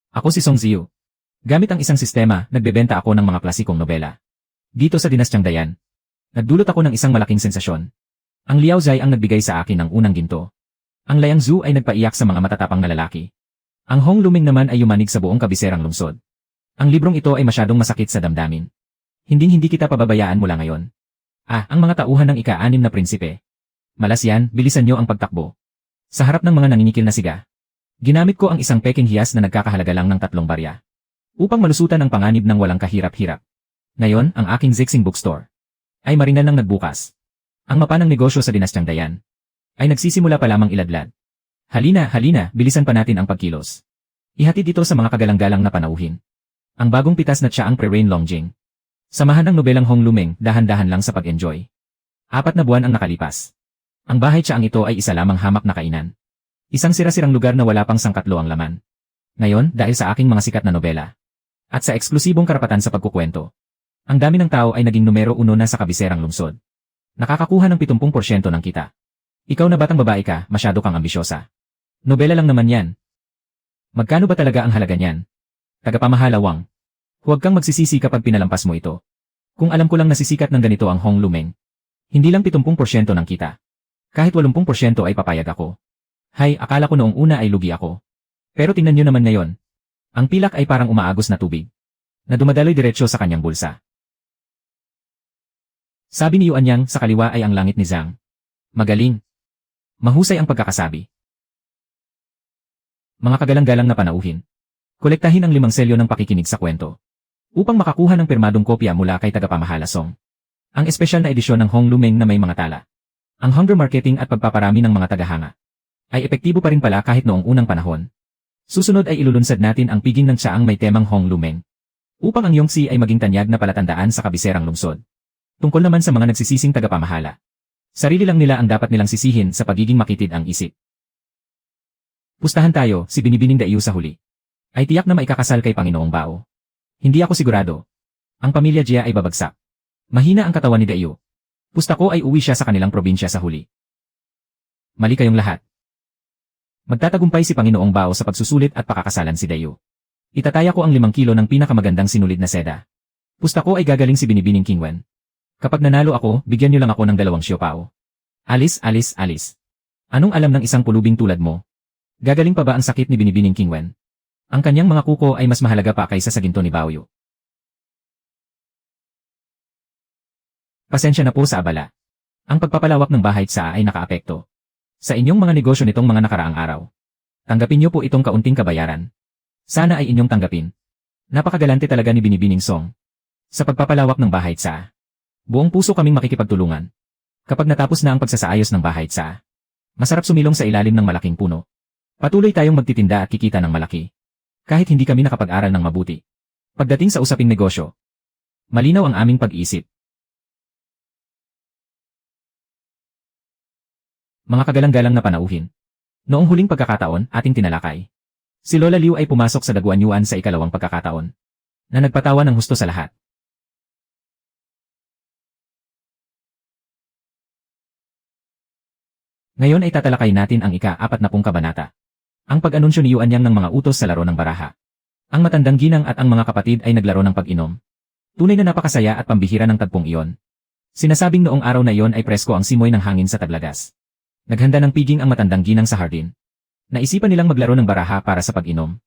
Ako si Song Ziyu. Gamit ang isang sistema, nagbebenta ako ng mga klasikong nobela. Dito sa Dinastyang Dayan. Nagdulot ako ng isang malaking sensasyon. Ang Liao Zai ang nagbigay sa akin ng unang ginto. Ang Liang Zhu ay nagpaiyak sa mga matatapang na lalaki. Ang Hong Luming naman ay yumanig sa buong kabiserang lungsod. Ang librong ito ay masyadong masakit sa damdamin. Hinding-hindi kita pababayaan mula ngayon. Ang mga tauhan ng ika-6 na prinsipe. Malas yan, bilisan nyo ang pagtakbo. Sa harap ng mga nanginikil na siga. Ginamit ko ang isang peking hiyas na nagkakahalaga lang ng 3 barya. Upang malusutan ang panganib ng walang kahirap-hirap. Ngayon, ang aking Zixing bookstore ay marinal lang nagbukas. Ang mapa ng negosyo sa Dinastyang Dayan ay nagsisimula pa lamang iladlad. Halina, bilisan pa natin ang pagkilos. Ihatid ito sa mga kagalang-galang na panauhin. Ang bagong pitas na Chaang Pre-Rain Longjing. Samahan ng nobelang Hong Luming, dahan-dahan lang sa pag-enjoy. 4 na buwan ang nakalipas. Ang bahay Chaang ito ay isa lamang hamak na kainan. Isang sira-sirang lugar na wala pang sangkatlo ang laman. Ngayon, dahil sa aking mga sikat na nobela, at sa eksklusibong karapatan sa pagkukwento, ang dami ng tao ay naging numero 1 na sa kabiserang lungsod. Nakakakuha ng 70% ng kita. Ikaw na batang babae ka, masyado kang ambisyosa. Nobela lang naman yan. Magkano ba talaga ang halaga niyan? Tagapamahala Wang. Huwag kang magsisisi kapag pinalampas mo ito. Kung alam ko lang nasisikat ng ganito ang Hong Luming, hindi lang 70% ng kita. Kahit 80% ay papayag ako. Hay, akala ko noong una ay lugi ako. Pero tingnan nyo naman ngayon. Ang pilak ay parang umaagos na tubig, na dumadaloy diretsyo sa kanyang bulsa. Sabi ni Yuan Yang, sa kaliwa ay ang langit ni Zhang. Magaling. Mahusay ang pagkakasabi. Mga kagalang-galang na panauhin. Kolektahin ang 5 selyo ng pakikinig sa kwento. Upang makakuha ng pirmadong kopya mula kay tagapamahala Song. Ang espesyal na edisyon ng Hong Luming na may mga tala. Ang hunger marketing at pagpaparami ng mga tagahanga ay epektibo pa rin pala kahit noong unang panahon. Susunod ay ilulunsad natin ang piging ng Chaang may temang Hong Luming. Upang ang Yongxi ay maging tanyag na palatandaan sa kabiserang lungsod. Tungkol naman sa mga nagsisising tagapamahala. Sarili lang nila ang dapat nilang sisihin sa pagiging makitid ang isip. Pustahan tayo, si Binibining Daiyu sa huli. Ay tiyak na maikakasal kay Panginoong Bao. Hindi ako sigurado. Ang pamilya Jia ay babagsak. Mahina ang katawan ni Daiyu. Pusta ko ay uwi siya sa kanilang probinsya sa huli. Mali kayong lahat. Magtatagumpay si Panginoong Bao sa pagsusulit at pakakasalan si Daiyu. Itataya ko ang 5 kilo ng pinakamagandang sinulid na seda. Pusta ko ay gagaling si Binibining Qingwen. Kapag nanalo ako, bigyan niyo lang ako ng 2 siopaw. Alis. Anong alam ng isang pulubing tulad mo? Gagaling pa ba ang sakit ni Binibining Qingwen? Ang kanyang mga kuko ay mas mahalaga pa kaysa sa ginto ni Baoyu. Pasensya na po sa abala. Ang pagpapalawak ng bahay Tsa ay nakaapekto sa inyong mga negosyo nitong mga nakaraang araw. Tanggapin niyo po itong kaunting kabayaran. Sana ay inyong tanggapin. Napakagalante talaga ni Binibining Song. Sa pagpapalawak ng bahay Tsa, buong puso kaming makikipagtulungan. Kapag natapos na ang pagsasaayos ng bahay Tsa, masarap sumilong sa ilalim ng malaking puno. Patuloy tayong magtitinda at kikita ng malaki. Kahit hindi kami nakapag-aral ng mabuti. Pagdating sa usaping negosyo, malinaw ang aming pag-iisip. Mga kagalang-galang na panauhin. Noong huling pagkakataon, ating tinalakay. Si Lola Liu ay pumasok sa Daguan Yuan sa ikalawang pagkakataon, na nagpatawa ng husto sa lahat. Ngayon ay tatalakay natin ang ika-40 kabanata. Ang pag-anunsyo ni Yuan Yang ng mga utos sa laro ng baraha. Ang matandang ginang at ang mga kapatid ay naglaro ng pag-inom. Tunay na napakasaya at pambihira ng tagpong iyon. Sinasabing noong araw na iyon ay presko ang simoy ng hangin sa taglagas. Naghanda ng piging ang matandang ginang sa hardin. Naisipan nilang maglaro ng baraha para sa pag-inom.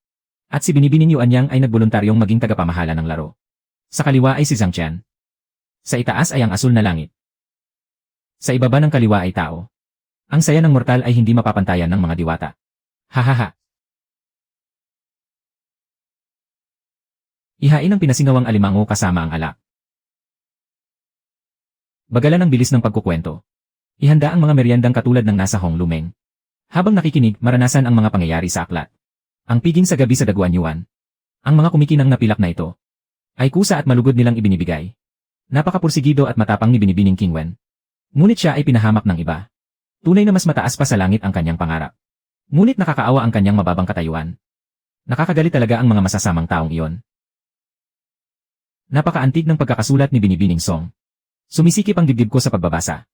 At si Binibining Yuan Yang ay nagboluntaryong maging tagapamahala ng laro. Sa kaliwa ay si Zhang Qian. Sa itaas ay ang asul na langit. Sa ibaba ng kaliwa ay tao. Ang saya ng mortal ay hindi mapapantayan ng mga diwata. Hahaha. Ihain ang pinasingawang alimango kasama ang alak. Bagalan ang bilis ng pagkukwento. Ihanda ang mga meryendang katulad ng nasa Hong Luming. Habang nakikinig, maranasan ang mga pangyayari sa aklat. Ang piging sa gabi sa Daguan Yuan. Ang mga kumikinang napilak na ito ay kusa at malugod nilang ibinibigay. Napakapursigido at matapang ni Binibining Qingwen. Ngunit siya ay pinahamak ng iba. Tunay na mas mataas pa sa langit ang kanyang pangarap. Ngunit nakakaawa ang kanyang mababang katayuan. Nakakagalit talaga ang mga masasamang taong iyon. Napakaantig ng pagkakasulat ni Binibining Song. Sumisikip ang dibdib ko sa pagbabasa.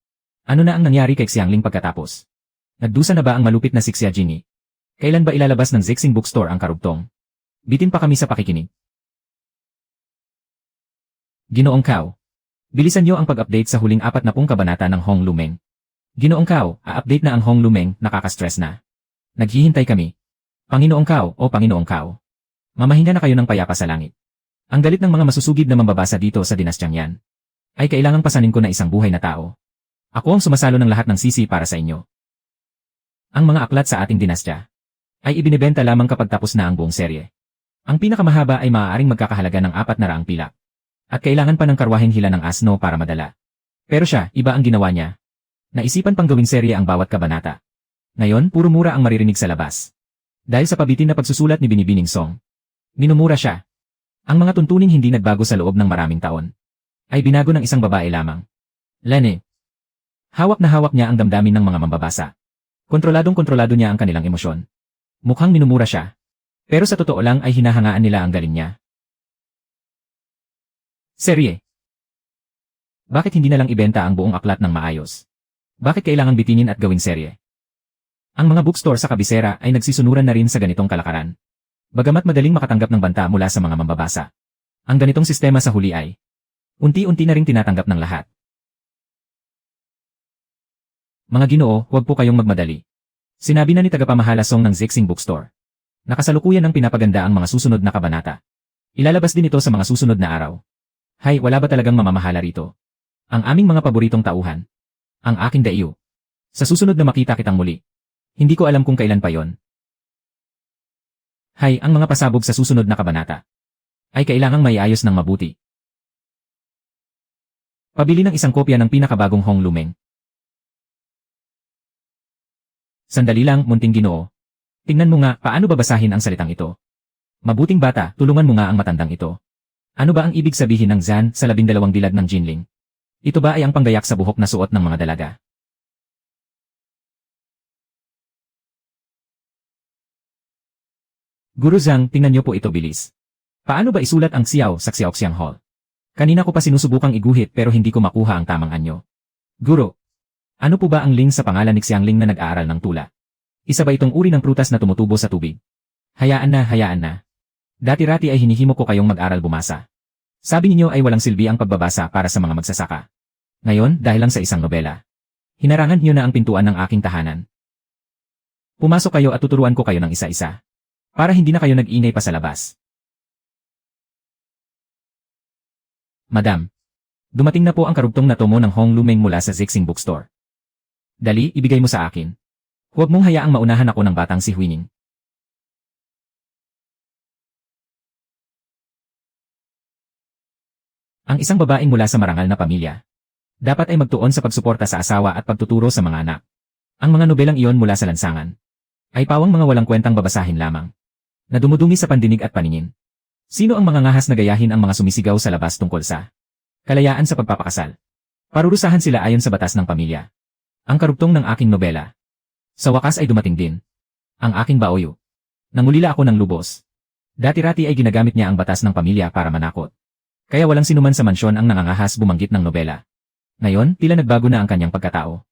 Ano na ang nangyari kay Xiangling pagkatapos? Nagdusa na ba ang malupit na si Xia Jingyi? Kailan ba ilalabas ng Zixing Bookstore ang karugtong? Bitin pa kami sa pakikinig. Ginoong Kao. Bilisan niyo ang pag-update sa huling 40 kabanata ng Hong Lumeng. Ginoong Kao, a-update na ang Hong Lumeng, nakaka-stress na. Naghihintay kami. Panginoong Kao, o Panginoong Kao. Mamahinga na kayo ng payapa sa langit. Ang galit ng mga masusugid na mambabasa dito sa dinastyang yan. Ay kailangang pasanin ko na isang buhay na tao. Ako ang sumasalo ng lahat ng sisi para sa inyo. Ang mga aklat sa ating dinastya ay ibinebenta lamang kapag tapos na ang buong serye. Ang pinakamahaba ay maaaring magkakahalaga ng 400 pilak. At kailangan pa ng karwaheng hila ng asno para madala. Pero siya, iba ang ginawa niya. Naisipan pang gawing serye ang bawat kabanata. Ngayon, puro mura ang maririnig sa labas. Dahil sa pabitin na pagsusulat ni Binibining Song. Minumura siya. Ang mga tuntuning hindi nagbago sa loob ng maraming taon. Ay binago ng isang babae lamang. Lene. Hawak na hawak niya ang damdamin ng mga mambabasa. Kontroladong-kontrolado niya ang kanilang emosyon. Mukhang minumura siya. Pero sa totoo lang ay hinahangaan nila ang galing niya. Serye. Bakit hindi na lang ibenta ang buong aklat ng maayos? Bakit kailangang bitinin at gawing serye? Ang mga bookstore sa kabisera ay nagsisunuran na rin sa ganitong kalakaran. Bagamat madaling makatanggap ng banta mula sa mga mambabasa. Ang ganitong sistema sa huli ay unti-unti na ring tinatanggap ng lahat. Mga Ginoo, huwag po kayong magmadali. Sinabi na ni tagapamahala Song ng Zixing Bookstore. Nakasalukuyan ng pinapaganda ang mga susunod na kabanata. Ilalabas din ito sa mga susunod na araw. Hay, wala ba talagang mamamahala rito? Ang aming mga paboritong tauhan. Ang aking daiyo. Sa susunod na makita kitang muli. Hindi ko alam kung kailan pa yon. Hay, ang mga pasabog sa susunod na kabanata ay kailangang maiayos ng mabuti. Pabili ng isang kopya ng pinakabagong Hong Lumeng. Sandali lang, munting Ginoo. Tingnan mo nga, paano babasahin ang salitang ito? Mabuting bata, tulungan mo nga ang matandang ito. Ano ba ang ibig sabihin ng Zan sa 12 dilag ng Jinling? Ito ba ay ang panggayak sa buhok na suot ng mga dalaga? Guru Zhang, tingnan niyo po ito bilis. Paano ba isulat ang Xiao sa Xiaoxiang Hall? Kanina ko pa sinusubukang iguhit pero hindi ko makuha ang tamang anyo. Guru, ano po ba ang ling sa pangalan ni Xiangling na nag-aaral ng tula? Isa ba itong uri ng prutas na tumutubo sa tubig? Hayaan na, hayaan na. Dati-rati ay hinihimo ko kayong mag-aral bumasa. Sabi ninyo ay walang silbi ang pagbabasa para sa mga magsasaka. Ngayon, dahil lang sa isang nobela. Hinarangan niyo na ang pintuan ng aking tahanan. Pumasok kayo at tuturuan ko kayo ng isa-isa. Para hindi na kayo nag-ingay pa sa labas. Madam, dumating na po ang karugtong na tomo ng Hong Lumeng mula sa Zixing Bookstore. Dali, ibigay mo sa akin. Huwag mong hayaang maunahan ako ng batang si Huining. Ang isang babaeng mula sa marangal na pamilya. Dapat ay magtuon sa pagsuporta sa asawa at pagtuturo sa mga anak. Ang mga nobelang iyon mula sa lansangan ay pawang mga walang kwentang babasahin lamang. Na dumudumi sa pandinig at paningin. Sino ang mga ngahas na gayahin ang mga sumisigaw sa labas tungkol sa kalayaan sa pagpapakasal? Parurusahan sila ayon sa batas ng pamilya. Ang karugtong ng aking nobela. Sa wakas ay dumating din. Ang aking baoyo. Nangulila ako ng lubos. Dati-rati ay ginagamit niya ang batas ng pamilya para manakot. Kaya walang sinuman sa mansyon ang nangangahas bumanggit ng nobela. Ngayon, tila nagbago na ang kanyang pagkatao.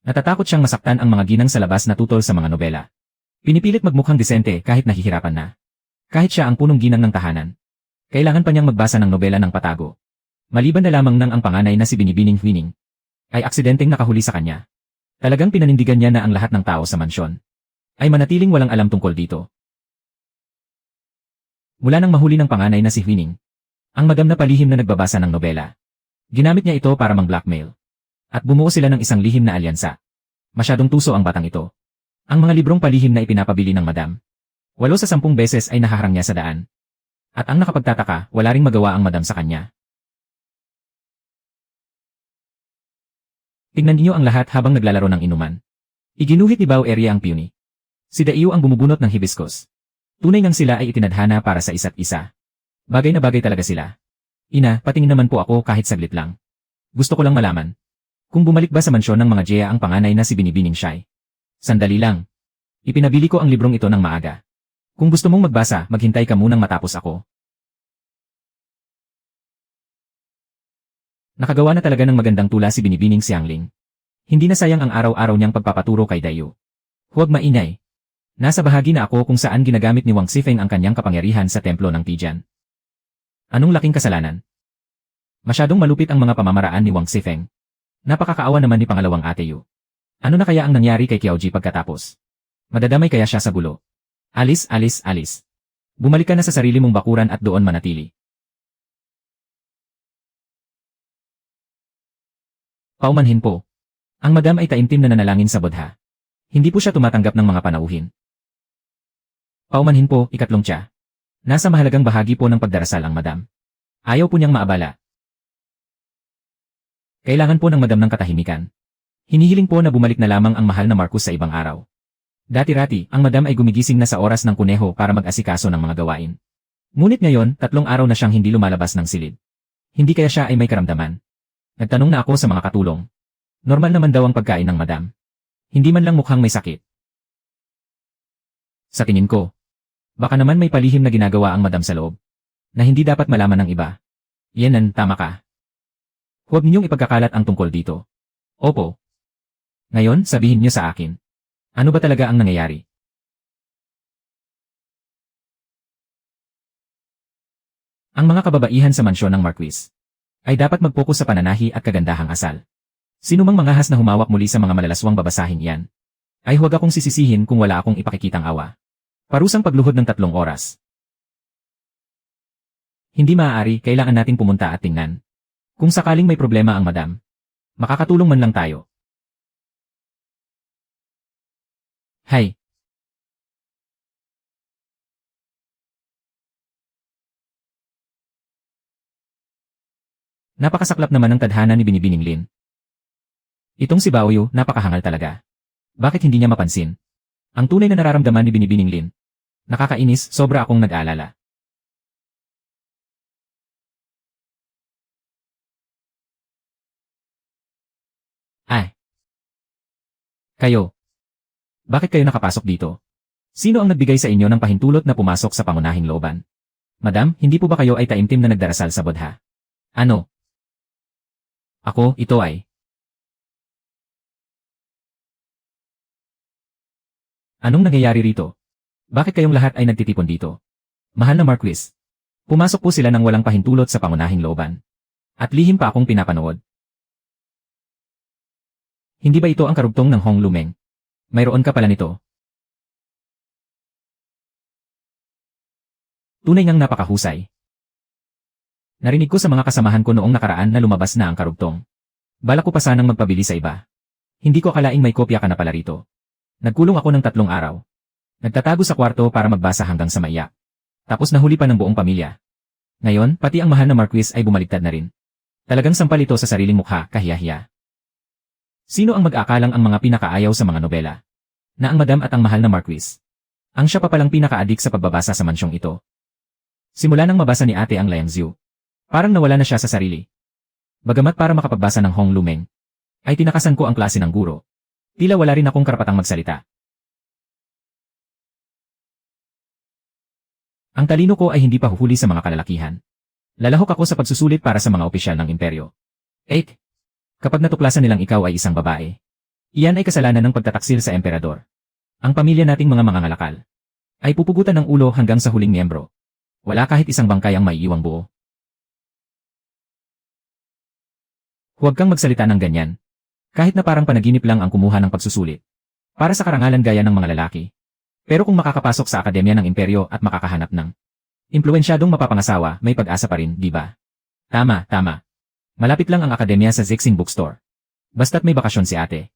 Natatakot siyang masaktan ang mga ginang sa labas na tutol sa mga nobela. Pinipilit magmukhang disente kahit nahihirapan na. Kahit siya ang punong ginang ng tahanan. Kailangan pa niyang magbasa ng nobela ng patago. Maliban na lamang nang ang panganay na si Binibining Huining ay aksidenteng nakahuli sa kanya. Talagang pinanindigan niya na ang lahat ng tao sa mansyon ay manatiling walang alam tungkol dito. Mula nang mahuli ng panganay na si Huining, ang madam na palihim na nagbabasa ng nobela. Ginamit niya ito para mang-blackmail. At bumuo sila ng isang lihim na alyansa. Masyadong tuso ang batang ito. Ang mga librong palihim na ipinapabili ng madam. 8 sa 10 beses ay nakaharang niya sa daan. At ang nakapagtataka, wala ring magawa ang madam sa kanya. Tignan niyo ang lahat habang naglalaro ng inuman. Iginuhit ni Bao Area ang puny. Si Daiyo ang bumubunot ng hibiscus. Tunay ngang sila ay itinadhana para sa isa't isa. Bagay na bagay talaga sila. Ina, patingin naman po ako kahit saglit lang. Gusto ko lang malaman. Kung bumalik ba sa mansyon ng mga Jia ang panganay na si Binibining Shai? Sandali lang. Ipinabili ko ang librong ito ng maaga. Kung gusto mong magbasa, maghintay ka munang matapos ako. Nakagawa na talaga ng magandang tula si Binibining Xiangling. Hindi na sayang ang araw-araw niyang pagpapaturo kay Daiyo. Huwag maingay. Nasa bahagi na ako kung saan ginagamit ni Wang Xifeng ang kanyang kapangyarihan sa templo ng Tijan. Anong laking kasalanan? Masyadong malupit ang mga pamamaraan ni Wang Xifeng. Napakakaawa naman ni pangalawang ate Yu. Ano na kaya ang nangyari kay Qiaoji pagkatapos? Madadamay kaya siya sa gulo? Alis, alis, alis. Bumalik ka na sa sarili mong bakuran at doon manatili. Paumanhin po. Ang madam ay taimtim na nanalangin sa Buddha. Hindi po siya tumatanggap ng mga panauhin. Paumanhin po, ikatlong tiya. Nasa mahalagang bahagi po ng pagdarasal ang madam. Ayaw po niyang maabala. Kailangan po ng madam ng katahimikan. Hinihiling po na bumalik na lamang ang mahal na Marcus sa ibang araw. Dati-rati, ang madam ay gumigising na sa oras ng kuneho para mag-asikaso ng mga gawain. Ngunit ngayon, 3 araw na siyang hindi lumalabas ng silid. Hindi kaya siya ay may karamdaman. Nagtanong na ako sa mga katulong. Normal naman daw ang pagkain ng madam. Hindi man lang mukhang may sakit. Sa tingin ko, baka naman may palihim na ginagawa ang madam sa loob, na hindi dapat malaman ng iba. Yenan, tama ka. Huwag ninyong ipagkakalat ang tungkol dito. Opo. Ngayon, sabihin niyo sa akin. Ano ba talaga ang nangyayari? Ang mga kababaihan sa mansyon ng Marquis ay dapat mag-focus sa pananahi at kagandahang asal. Sino mang manghahas na humawak muli sa mga malalaswang babasahing yan, ay huwag akong sisisihin kung wala akong ipakikitang awa. Parusang pagluhod ng 3 oras. Hindi maaari, kailangan nating pumunta at tingnan. Kung sakaling may problema ang madam, makakatulong man lang tayo. Hay! Napakasaklap naman ng tadhana ni Binibining Lin. Itong si Baoyu, napakahangal talaga. Bakit hindi niya mapansin? Ang tunay na nararamdaman ni Binibining Lin. Nakakainis, sobra akong nag-aalala. Ay! Kayo! Bakit kayo nakapasok dito? Sino ang nagbigay sa inyo ng pahintulot na pumasok sa pangunahing looban? Madam, hindi po ba kayo ay taimtim na nagdarasal sa Buddha? Ano? Ako, ito ay. Anong nangyayari rito? Bakit kayong lahat ay nagtitipon dito? Mahal na Marquis. Pumasok po sila nang walang pahintulot sa pangunahing looban. At lihim pa akong pinapanood. Hindi ba ito ang karugtong ng Hong Lumeng? Mayroon ka pala nito. Tunay ngang napakahusay. Narinig ko sa mga kasamahan ko noong nakaraan na lumabas na ang karugtong. Balak ko pa sanang magpabili sa iba. Hindi ko akalaing may kopya ka na pala rito. Nagkulong ako ng 3 araw. Nagtatago sa kwarto para magbasa hanggang sa maiyak. Tapos nahuli pa ng buong pamilya. Ngayon, pati ang mahal na Marquis ay bumaligtad na rin. Talagang sampal ito sa sariling mukha, kahiya-hiya. Sino ang mag-aakalang ang mga pinakaayaw sa mga nobela? Na ang madam at ang mahal na Marquis. Ang siya pa palang pinaka-adik sa pagbabasa sa mansyong ito. Simula nang mabasa ni ate ang Liangziu, parang nawala na siya sa sarili. Bagamat para makapagbasa ng Hong Lumeng, ay tinakasan ko ang klase ng guro. Tila wala rin akong karapatang magsalita. Ang talino ko ay hindi pa huhuli sa mga kalalakihan. Lalahok ako sa pagsusulit para sa mga opisyal ng imperyo. 8. Kapag natuklasan nilang ikaw ay isang babae, iyan ay kasalanan ng pagtataksil sa emperador. Ang pamilya nating mga mangangalakal ay pupugutan ng ulo hanggang sa huling miyembro. Wala kahit isang bangkay ang maiiwang buo. Huwag kang magsalita ng ganyan. Kahit na parang panaginip lang ang kumuha ng pagsusulit. Para sa karangalan gaya ng mga lalaki. Pero kung makakapasok sa akademya ng imperyo at makakahanap ng impluwensyadong mapapangasawa, may pag-asa pa rin, di ba? Tama, tama. Malapit lang ang akademya sa Zixing Bookstore. Basta't may bakasyon si ate.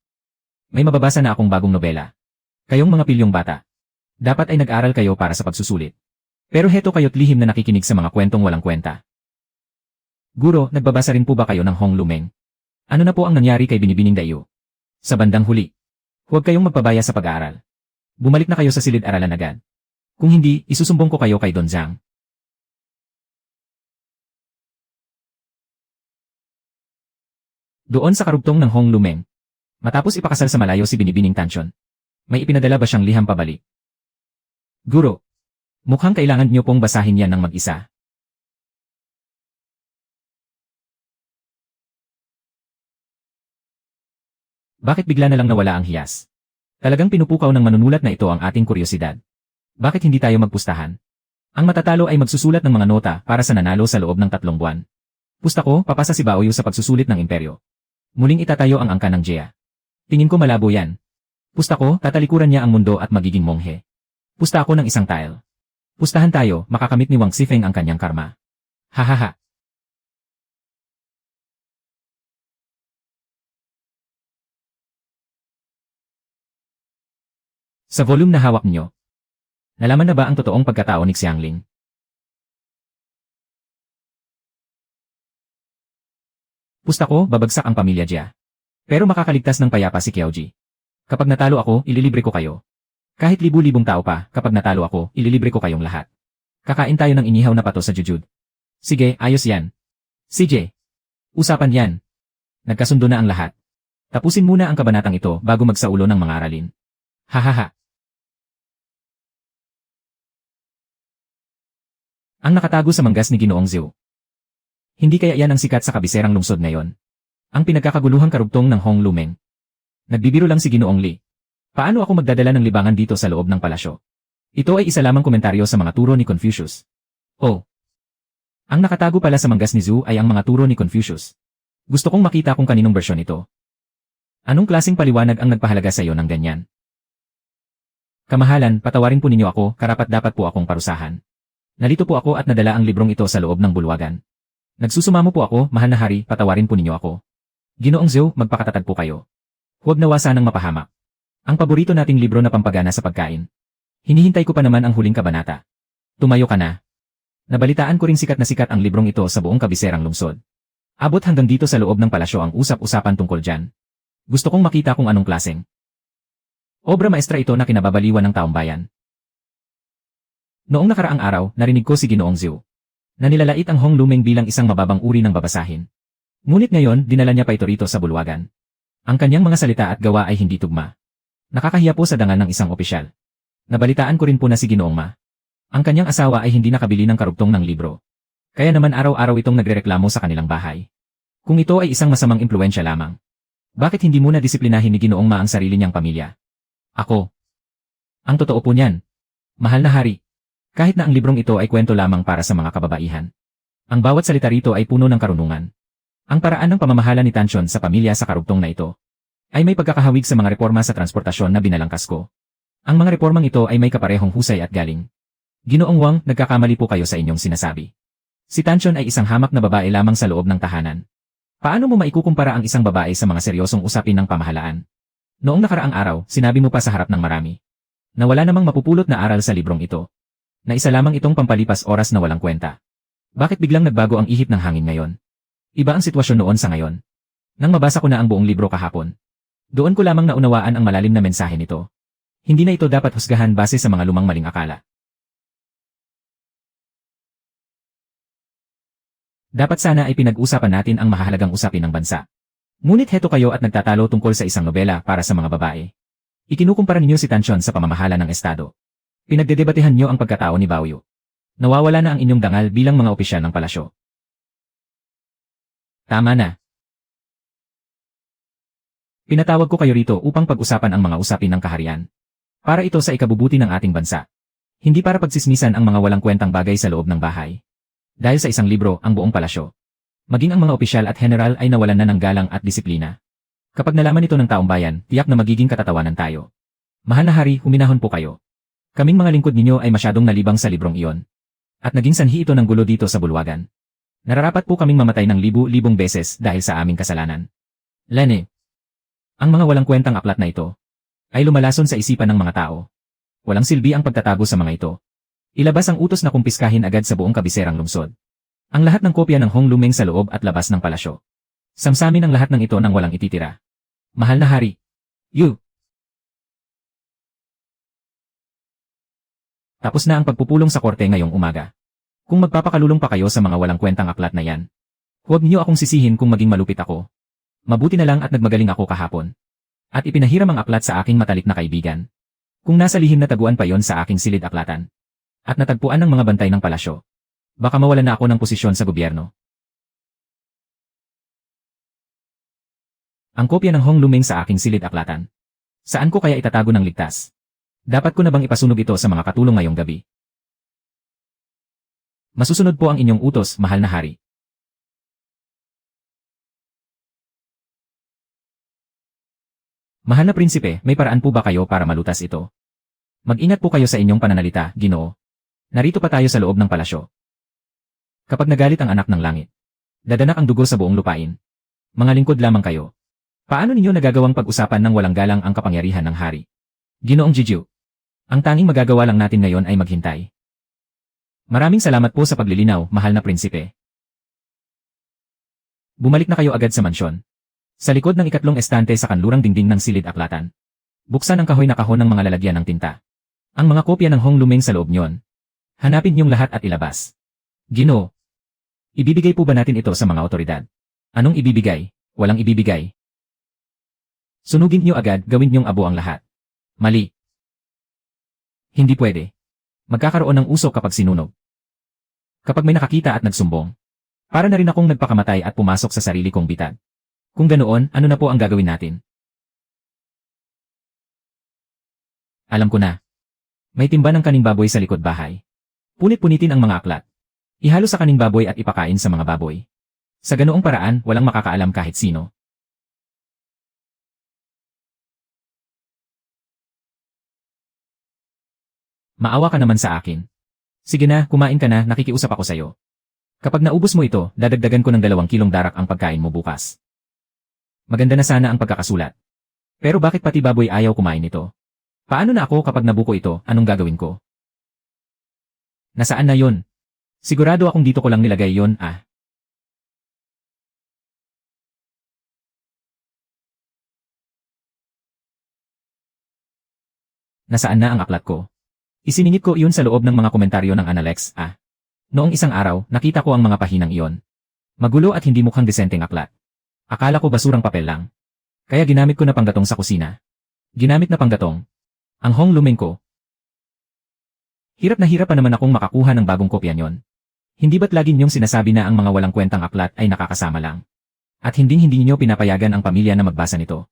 May mababasa na akong bagong nobela. Kayong mga pilyong bata. Dapat ay nag-aral kayo para sa pagsusulit. Pero heto kayo't lihim na nakikinig sa mga kwentong walang kwenta. Guro, nagbabasa rin po ba kayo ng Hong Lumeng? Ano na po ang nangyari kay Binibining Dayo? Sa bandang huli. Huwag kayong magpabaya sa pag-aaral. Bumalik na kayo sa silid-aralan agad. Kung hindi, isusumbong ko kayo kay Don Zhang. Doon sa karugtong ng Hong Lumeng. Matapos ipakasal sa malayo si Binibining Tansyon. May ipinadala ba siyang liham pabalik? Guro. Mukhang kailangan niyo pong basahin yan ng mag-isa. Bakit bigla na lang nawala ang hiyas? Talagang pinupukaw ng manunulat na ito ang ating kuryosidad. Bakit hindi tayo magpustahan? Ang matatalo ay magsusulat ng mga nota para sa nanalo sa loob ng 3 buwan. Pusta ko, papasa si Baoyu sa pagsusulit ng imperyo. Muling itatayo ang angka ng Jia. Tingin ko malabo yan. Pusta ko, tatalikuran niya ang mundo at magiging monghe. Pusta ako ng isang tile. Pustahan tayo, makakamit ni Wang Xifeng ang kanyang karma. Hahaha. Sa volume na hawak niyo, nalaman na ba ang totoong pagkatao ni Xiangling? Pusta ko, babagsak ang pamilya Jia. Pero makakaligtas ng payapa si Qiaoji. Kapag natalo ako, ililibre ko kayo. Kahit libu-libong tao pa, kapag natalo ako, ililibre ko kayong lahat. Kakain tayo ng inihaw na pato sa jujud. Sige, ayos yan. CJ. Usapan yan. Nagkasundo na ang lahat. Tapusin muna ang kabanatang ito bago magsaulo ng mga aralin. Hahaha. Ang nakatago sa manggas ni Ginoong Zhou. Hindi kaya yan ang sikat sa kabiserang lungsod ngayon? Ang pinagkakaguluhang karugtong ng Hong Lumeng. Nagbibiro lang si Ginoong Li. Paano ako magdadala ng libangan dito sa loob ng palasyo? Ito ay isa lamang komentaryo sa mga turo ni Confucius. Oh. Ang nakatago pala sa manggas ni Zhou ay ang mga turo ni Confucius. Gusto kong makita kung kaninong bersyon ito. Anong klaseng paliwanag ang nagpahalaga sa iyo ng ganyan? Kamahalan, patawarin po ninyo ako, karapat-dapat po akong parusahan. Nalito po ako at nadala ang librong ito sa loob ng bulwagan. Nagsusumamo po ako, mahal na hari, patawarin po ninyo ako. Ginoong Zhou, magpakatatag po kayo. Huwag nawa sanang mapahamak. Ang paborito nating libro na pampagana sa pagkain. Hinihintay ko pa naman ang huling kabanata. Tumayo ka na. Nabalitaan ko ring sikat na sikat ang librong ito sa buong kabiserang lungsod. Abot hanggang dito sa loob ng palasyo ang usap-usapan tungkol dyan. Gusto kong makita kung anong klaseng obra maestra ito na kinababaliwan ng taong bayan. Noong nakaraang araw, narinig ko si Ginoong Zhou na nilalait ang Hong Lumeng bilang isang mababang uri ng babasahin. Ngunit ngayon, dinala niya pa ito rito sa bulwagan. Ang kanyang mga salita at gawa ay hindi tugma. Nakakahiya po sa dangal ng isang opisyal. Nabalitaan ko rin po na si Ginoong Ma. Ang kanyang asawa ay hindi nakabili ng karugtong ng libro. Kaya naman araw-araw itong nagrereklamo sa kanilang bahay. Kung ito ay isang masamang impluensya lamang, bakit hindi muna disiplinahin ni Ginoong Ma ang sarili niyang pamilya? Ako. Ang totoo po niyan, mahal na hari, kahit na ang librong ito ay kwento lamang para sa mga kababaihan. Ang bawat salita rito ay puno ng karunungan. Ang paraan ng pamamahala ni Tanchon sa pamilya sa karugtong na ito ay may pagkakahawig sa mga reforma sa transportasyon na binalangkas ko. Ang mga reformang ito ay may kaparehong husay at galing. Ginoong Wang, nagkakamali po kayo sa inyong sinasabi. Si Tanchon ay isang hamak na babae lamang sa loob ng tahanan. Paano mo maikukumpara ang isang babae sa mga seryosong usapin ng pamahalaan? Noong nakaraang araw, sinabi mo pa sa harap ng marami na wala namang mapupulot na aral sa librong ito. Na isa lamang itong pampalipas oras na walang kwenta. Bakit biglang nagbago ang ihip ng hangin ngayon? Iba ang sitwasyon noon sa ngayon. Nang mabasa ko na ang buong libro kahapon, doon ko lamang naunawaan ang malalim na mensahe nito. Hindi na ito dapat husgahan base sa mga lumang maling akala. Dapat sana ay pinag-usapan natin ang mahalagang usapin ng bansa. Ngunit heto kayo at nagtatalo tungkol sa isang nobela para sa mga babae. Ikinukumpara ninyo si Tanchon sa pamamahala ng estado. Pinagdedebatehan niyo ang pagkatao ni Baoyu. Nawawala na ang inyong dangal bilang mga opisyal ng palasyo. Tama na. Pinatawag ko kayo rito upang pag-usapan ang mga usapin ng kaharian. Para ito sa ikabubuti ng ating bansa. Hindi para pagsismisan ang mga walang kwentang bagay sa loob ng bahay. Dahil sa isang libro, ang buong palasyo, maging ang mga opisyal at general ay nawalan na ng galang at disiplina. Kapag nalaman ito ng taong bayan, tiyak na magiging katatawanan tayo. Mahal na hari, huminahon po kayo. Kaming mga lingkod ninyo ay masyadong nalibang sa librong iyon. At naging sanhi ito ng gulo dito sa bulwagan. Nararapat po kaming mamatay ng libu-libong beses dahil sa aming kasalanan. Lene. Ang mga walang kwentang aklat na ito ay lumalason sa isipan ng mga tao. Walang silbi ang pagtatago sa mga ito. Ilabas ang utos na kumpiskahin agad sa buong kabiserang lungsod. Ang lahat ng kopya ng Hong Lumeng sa loob at labas ng palasyo. Samsamin ang lahat ng ito nang walang ititira. Mahal na hari. You. Tapos na ang pagpupulong sa korte ngayong umaga. Kung magpapakalulong pa kayo sa mga walang kwentang aklat na yan, huwag niyo akong sisihin kung maging malupit ako. Mabuti na lang at nagmagaling ako kahapon. At ipinahiram ang aklat sa aking matalik na kaibigan. Kung nasa lihim na taguan pa yon sa aking silid aklatan. At natagpuan ng mga bantay ng palasyo. Baka mawalan na ako ng posisyon sa gobyerno. Ang kopya ng Hong Lumeng sa aking silid aklatan. Saan ko kaya itatago ng ligtas? Dapat ko na bang ipasunog ito sa mga katulong ngayong gabi? Masusunod po ang inyong utos, mahal na hari. Mahal na prinsipe, may paraan po ba kayo para malutas ito? Mag-ingat po kayo sa inyong pananalita, Ginoo. Narito pa tayo sa loob ng palasyo. Kapag nagalit ang anak ng langit, dadanak ang dugo sa buong lupain. Mga lingkod lamang kayo. Paano ninyo nagagawang pag-usapan ng walang galang ang kapangyarihan ng hari? Ginoong Jijiu, ang tanging magagawa lang natin ngayon ay maghintay. Maraming salamat po sa paglilinaw, mahal na prinsipe. Bumalik na kayo agad sa mansyon. Sa likod ng ikatlong estante sa kanlurang dingding ng silid aklatan. Buksan ang kahoy na kahon ng mga lalagyan ng tinta. Ang mga kopya ng Hong Lumeng sa loob niyon. Hanapin niyong lahat at ilabas. Ginoo, ibibigay po ba natin ito sa mga otoridad? Anong ibibigay? Walang ibibigay. Sunugin niyo agad, gawin niyong abo ang lahat. Mali. Hindi pwede. Magkakaroon ng usok kapag sinunog. Kapag may nakakita at nagsumbong. Para na rin akong nagpakamatay at pumasok sa sarili kong bitag. Kung ganoon, ano na po ang gagawin natin? Alam ko na. May timba ng kaning baboy sa likod bahay. Punit-punitin ang mga aklat. Ihalo sa kaning baboy at ipakain sa mga baboy. Sa ganoong paraan, walang makakaalam kahit sino. Maawa ka naman sa akin. Sige na, kumain ka na, nakikiusap ako sa'yo. Kapag naubos mo ito, dadagdagan ko ng 2 kilong darak ang pagkain mo bukas. Maganda na sana ang pagkakasulat. Pero bakit pati baboy ayaw kumain nito? Paano na ako kapag nabuko ito, anong gagawin ko? Nasaan na yon? Sigurado akong dito ko lang nilagay yon, ah. Nasaan na ang aklat ko? Isiningit ko iyon sa loob ng mga komentaryo ng Analex, ah. Noong isang araw, nakita ko ang mga pahinang iyon. Magulo at hindi mukhang desenteng aklat. Akala ko basurang papel lang. Kaya ginamit ko na panggatong sa kusina. Ginamit na panggatong. Ang Hong Lumeng ko. Hirap na hirap pa naman akong makakuha ng bagong kopya niyon. Hindi ba't lagi niyong sinasabi na ang mga walang kwentang aklat ay nakakasama lang? At hindi niyo pinapayagan ang pamilya na magbasa nito.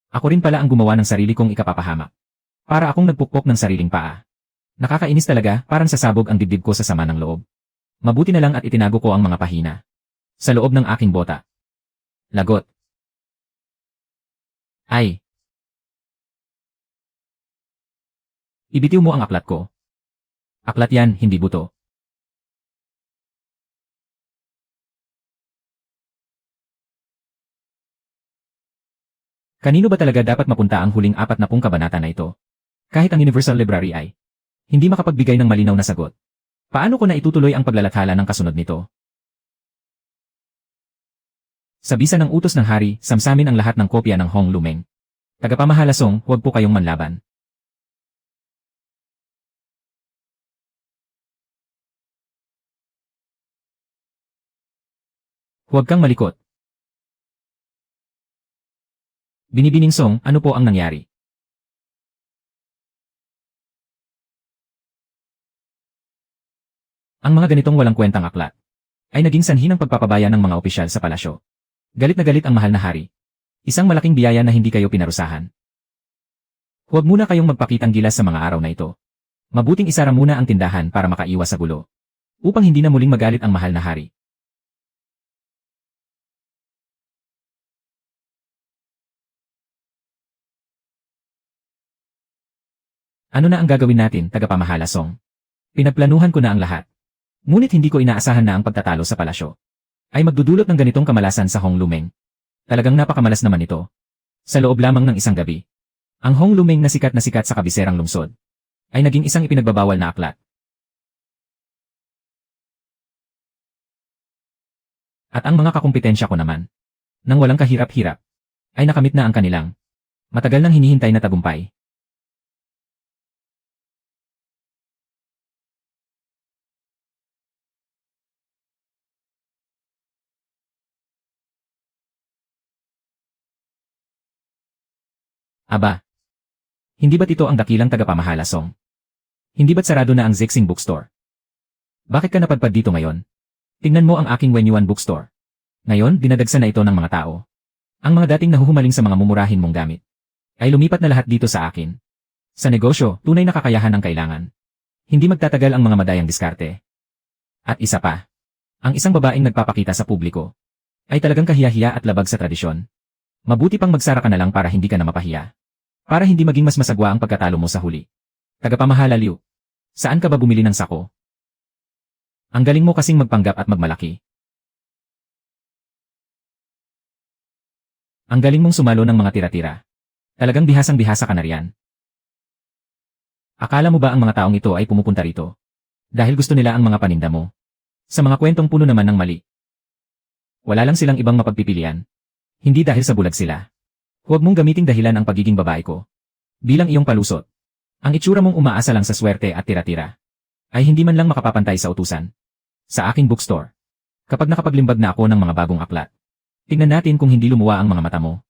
Ako rin pala ang gumawa ng sarili kong ikapapahamak. Para akong nagpukpok ng sariling paa. Nakakainis talaga, parang sasabog ang dibdib ko sa sama ng loob. Mabuti na lang at itinago ko ang mga pahina. Sa loob ng aking bota. Lagot. Ay. Ibitiw mo ang aklat ko. Aklat yan, hindi buto. Kanino ba talaga dapat mapunta ang huling 40 kabanata na ito? Kahit ang Universal Library ay hindi makapagbigay ng malinaw na sagot. Paano ko na itutuloy ang paglalathala ng kasunod nito? Sa bisa ng utos ng hari, samsamin ang lahat ng kopya ng Hong Lumeng. Tagapamahalasong, huwag po kayong manlaban. Huwag kang malikot. Binibining Song, ano po ang nangyari? Ang mga ganitong walang kwentang aklat ay naging sanhi ng pagpapabaya ng mga opisyal sa palasyo. Galit na galit ang mahal na hari. Isang malaking biyaya na hindi kayo pinarusahan. Huwag muna kayong magpakitang gilas sa mga araw na ito. Mabuting isara muna ang tindahan para makaiwas sa gulo. Upang hindi na muling magalit ang mahal na hari. Ano na ang gagawin natin, tagapamahalasong? Pinagplanuhan ko na ang lahat. Ngunit hindi ko inaasahan na ang pagtatalo sa palasyo ay magdudulot ng ganitong kamalasan sa Hong Lumeng. Talagang napakamalas naman ito. Sa loob lamang ng isang gabi, ang Hong Lumeng na sikat sa kabiserang lungsod ay naging isang ipinagbabawal na aklat. At ang mga kakumpetensya ko naman, nang walang kahirap-hirap, ay nakamit na ang kanilang matagal nang hinihintay na tagumpay. Aba, hindi ba't ito ang dakilang tagapamahalasong? Hindi ba't sarado na ang Zexing Bookstore? Bakit ka napadpad dito ngayon? Tingnan mo ang aking Wenyuan Bookstore. Ngayon, dinadagsa na ito ng mga tao. Ang mga dating nahuhumaling sa mga mumurahin mong gamit ay lumipat na lahat dito sa akin. Sa negosyo, tunay na kakayahan ang kailangan. Hindi magtatagal ang mga madayang diskarte. At isa pa, ang isang babaeng nagpapakita sa publiko ay talagang kahiyahiya at labag sa tradisyon. Mabuti pang magsara ka na lang para hindi ka na mapahiya. Para hindi maging mas masagwa ang pagkatalo mo sa huli. Tagapamahala Liu, saan ka ba bumili ng sako? Ang galing mo kasing magpanggap at magmalaki. Ang galing mong sumalo ng mga tira-tira. Talagang bihasang-bihasa ka na riyan. Akala mo ba ang mga taong ito ay pumupunta rito dahil gusto nila ang mga paninda mo? Sa mga kwentong puno naman ng mali. Wala lang silang ibang mapagpipilian. Hindi dahil sa bulag sila. Huwag mong gamiting dahilan ang pagiging babae ko. Bilang iyong palusot. Ang itsura mong umaasa lang sa swerte at tira-tira ay hindi man lang makapapantay sa utusan. Sa aking bookstore. Kapag nakapaglimbag na ako ng mga bagong aklat, tingnan natin kung hindi lumuwa ang mga mata mo.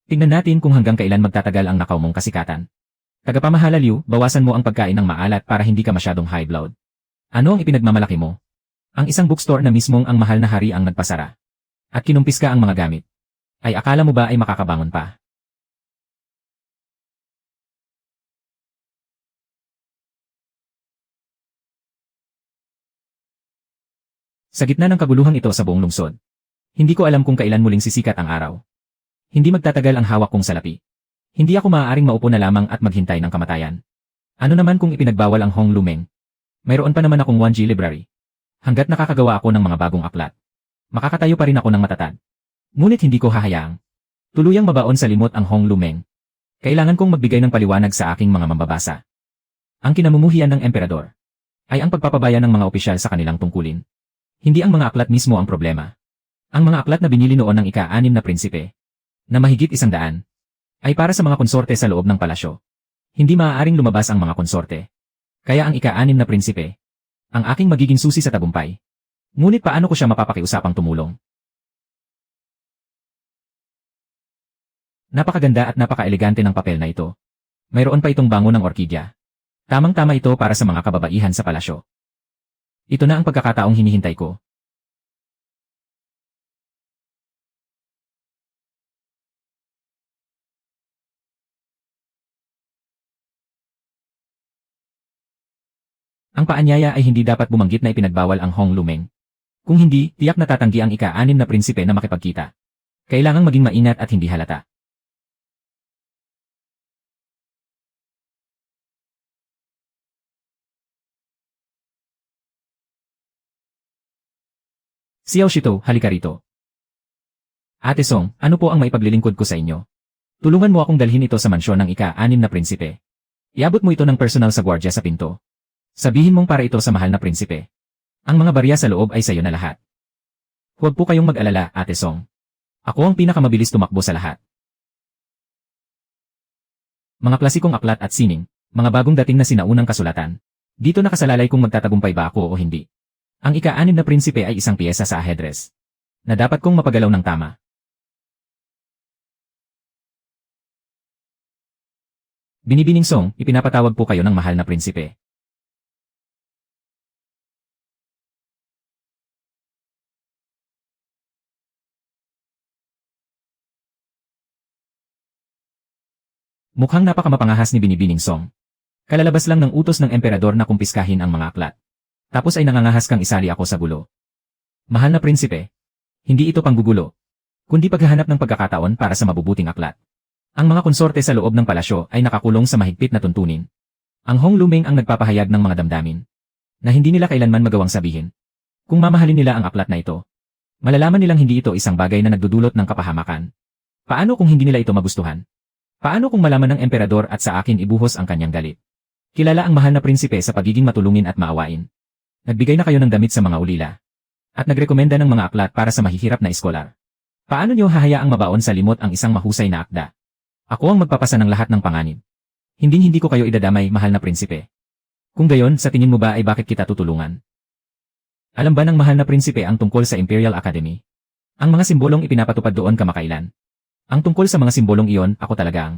Tingnan natin kung hanggang kailan magtatagal ang nakaw mong kasikatan. Tagapamahala Liu, bawasan mo ang pagkain ng maalat para hindi ka masyadong high blood. Ano ang ipinagmamalaki mo? Ang isang bookstore na mismong ang mahal na hari ang nagpasara. At kinumpis ka ang mga gamit. Ay akala mo ba ay makakabangon pa? Sa gitna ng kaguluhang ito sa buong lungsod, hindi ko alam kung kailan muling sisikat ang araw. Hindi magtatagal ang hawak kong salapi. Hindi ako maaaring maupo na lamang at maghintay ng kamatayan. Ano naman kung ipinagbawal ang Hong Lumeng? Mayroon pa naman akong 1G library. Hanggat nakakagawa ako ng mga bagong aklat, makakatayo pa rin ako ng matatag. Ngunit hindi ko hahayaang tuluyang mabaon sa limot ang Hong Lumeng. Kailangan kong magbigay ng paliwanag sa aking mga mambabasa. Ang kinamumuhian ng emperador ay ang pagpapabaya ng mga opisyal sa kanilang tungkulin. Hindi ang mga aklat mismo ang problema. Ang mga aklat na binili noon ng ika-6 na prinsipe, na mahigit 100, ay para sa mga konsorte sa loob ng palasyo. Hindi maaaring lumabas ang mga konsorte. Kaya ang ika-6 na prinsipe, ang aking magiging susi sa tagumpay. Ngunit paano ko siya mapapakiusapang tumulong? Napakaganda at napaka-elegante ng papel na ito. Mayroon pa itong bango ng orkidya. Tamang-tama ito para sa mga kababaihan sa palasyo. Ito na ang pagkakataong hinihintay ko. Ang paanyaya ay hindi dapat bumanggit na ipinagbawal ang Hong Lumeng. Kung hindi, tiyak na tatanggi ang ika-6 na prinsipe na makipagkita. Kailangang maging maingat at hindi halata. Xiao Shito, halika rito. Ate Song, ano po ang maipaglilingkod ko sa inyo? Tulungan mo akong dalhin ito sa mansyon ng ika-6 na prinsipe. Iabot mo ito ng personal sa gwardya sa pinto. Sabihin mong para ito sa mahal na prinsipe. Ang mga barya sa loob ay sayo na lahat. Huwag po kayong mag-alala, Ate Song. Ako ang pinakamabilis tumakbo sa lahat. Mga klasikong aklat at sining, mga bagong dating na sinaunang kasulatan. Dito nakasalalay kung magtatagumpay ba ako o hindi. Ang ika-6 na prinsipe ay isang piyesa sa ahedres na dapat kong mapagalaw ng tama. Binibining Song, ipinapatawag po kayo ng mahal na prinsipe. Mukhang napakamapangahas ni Binibining Song. Kalalabas lang ng utos ng emperador na kumpiskahin ang mga aklat. Tapos ay nangangahas kang isali ako sa gulo. Mahal na prinsipe, hindi ito panggugulo, kundi paghahanap ng pagkakataon para sa mabubuting aklat. Ang mga konsorte sa loob ng palasyo ay nakakulong sa mahigpit na tuntunin. Ang Hong Lumeng ang nagpapahayag ng mga damdamin na hindi nila kailanman magawang sabihin. Kung mamahalin nila ang aklat na ito, malalaman nilang hindi ito isang bagay na nagdudulot ng kapahamakan. Paano kung hindi nila ito magustuhan? Paano kung malaman ng emperador at sa akin ibuhos ang kanyang galit? Kilala ang mahal na prinsipe sa pagiging matulungin at maawain. Nagbigay na kayo ng damit sa mga ulila. At nagrekomenda ng mga aklat para sa mahihirap na eskolar. Paano niyo hahayaang mabaon sa limot ang isang mahusay na akda? Ako ang magpapasa ng lahat ng panganib. Hindi ko kayo idadamay, mahal na prinsipe. Kung gayon, sa tingin mo ba ay bakit kita tutulungan? Alam ba ng mahal na prinsipe ang tungkol sa Imperial Academy? Ang mga simbolong ipinapatupad doon kamakailan. Ang tungkol sa mga simbolong iyon, ako talaga ang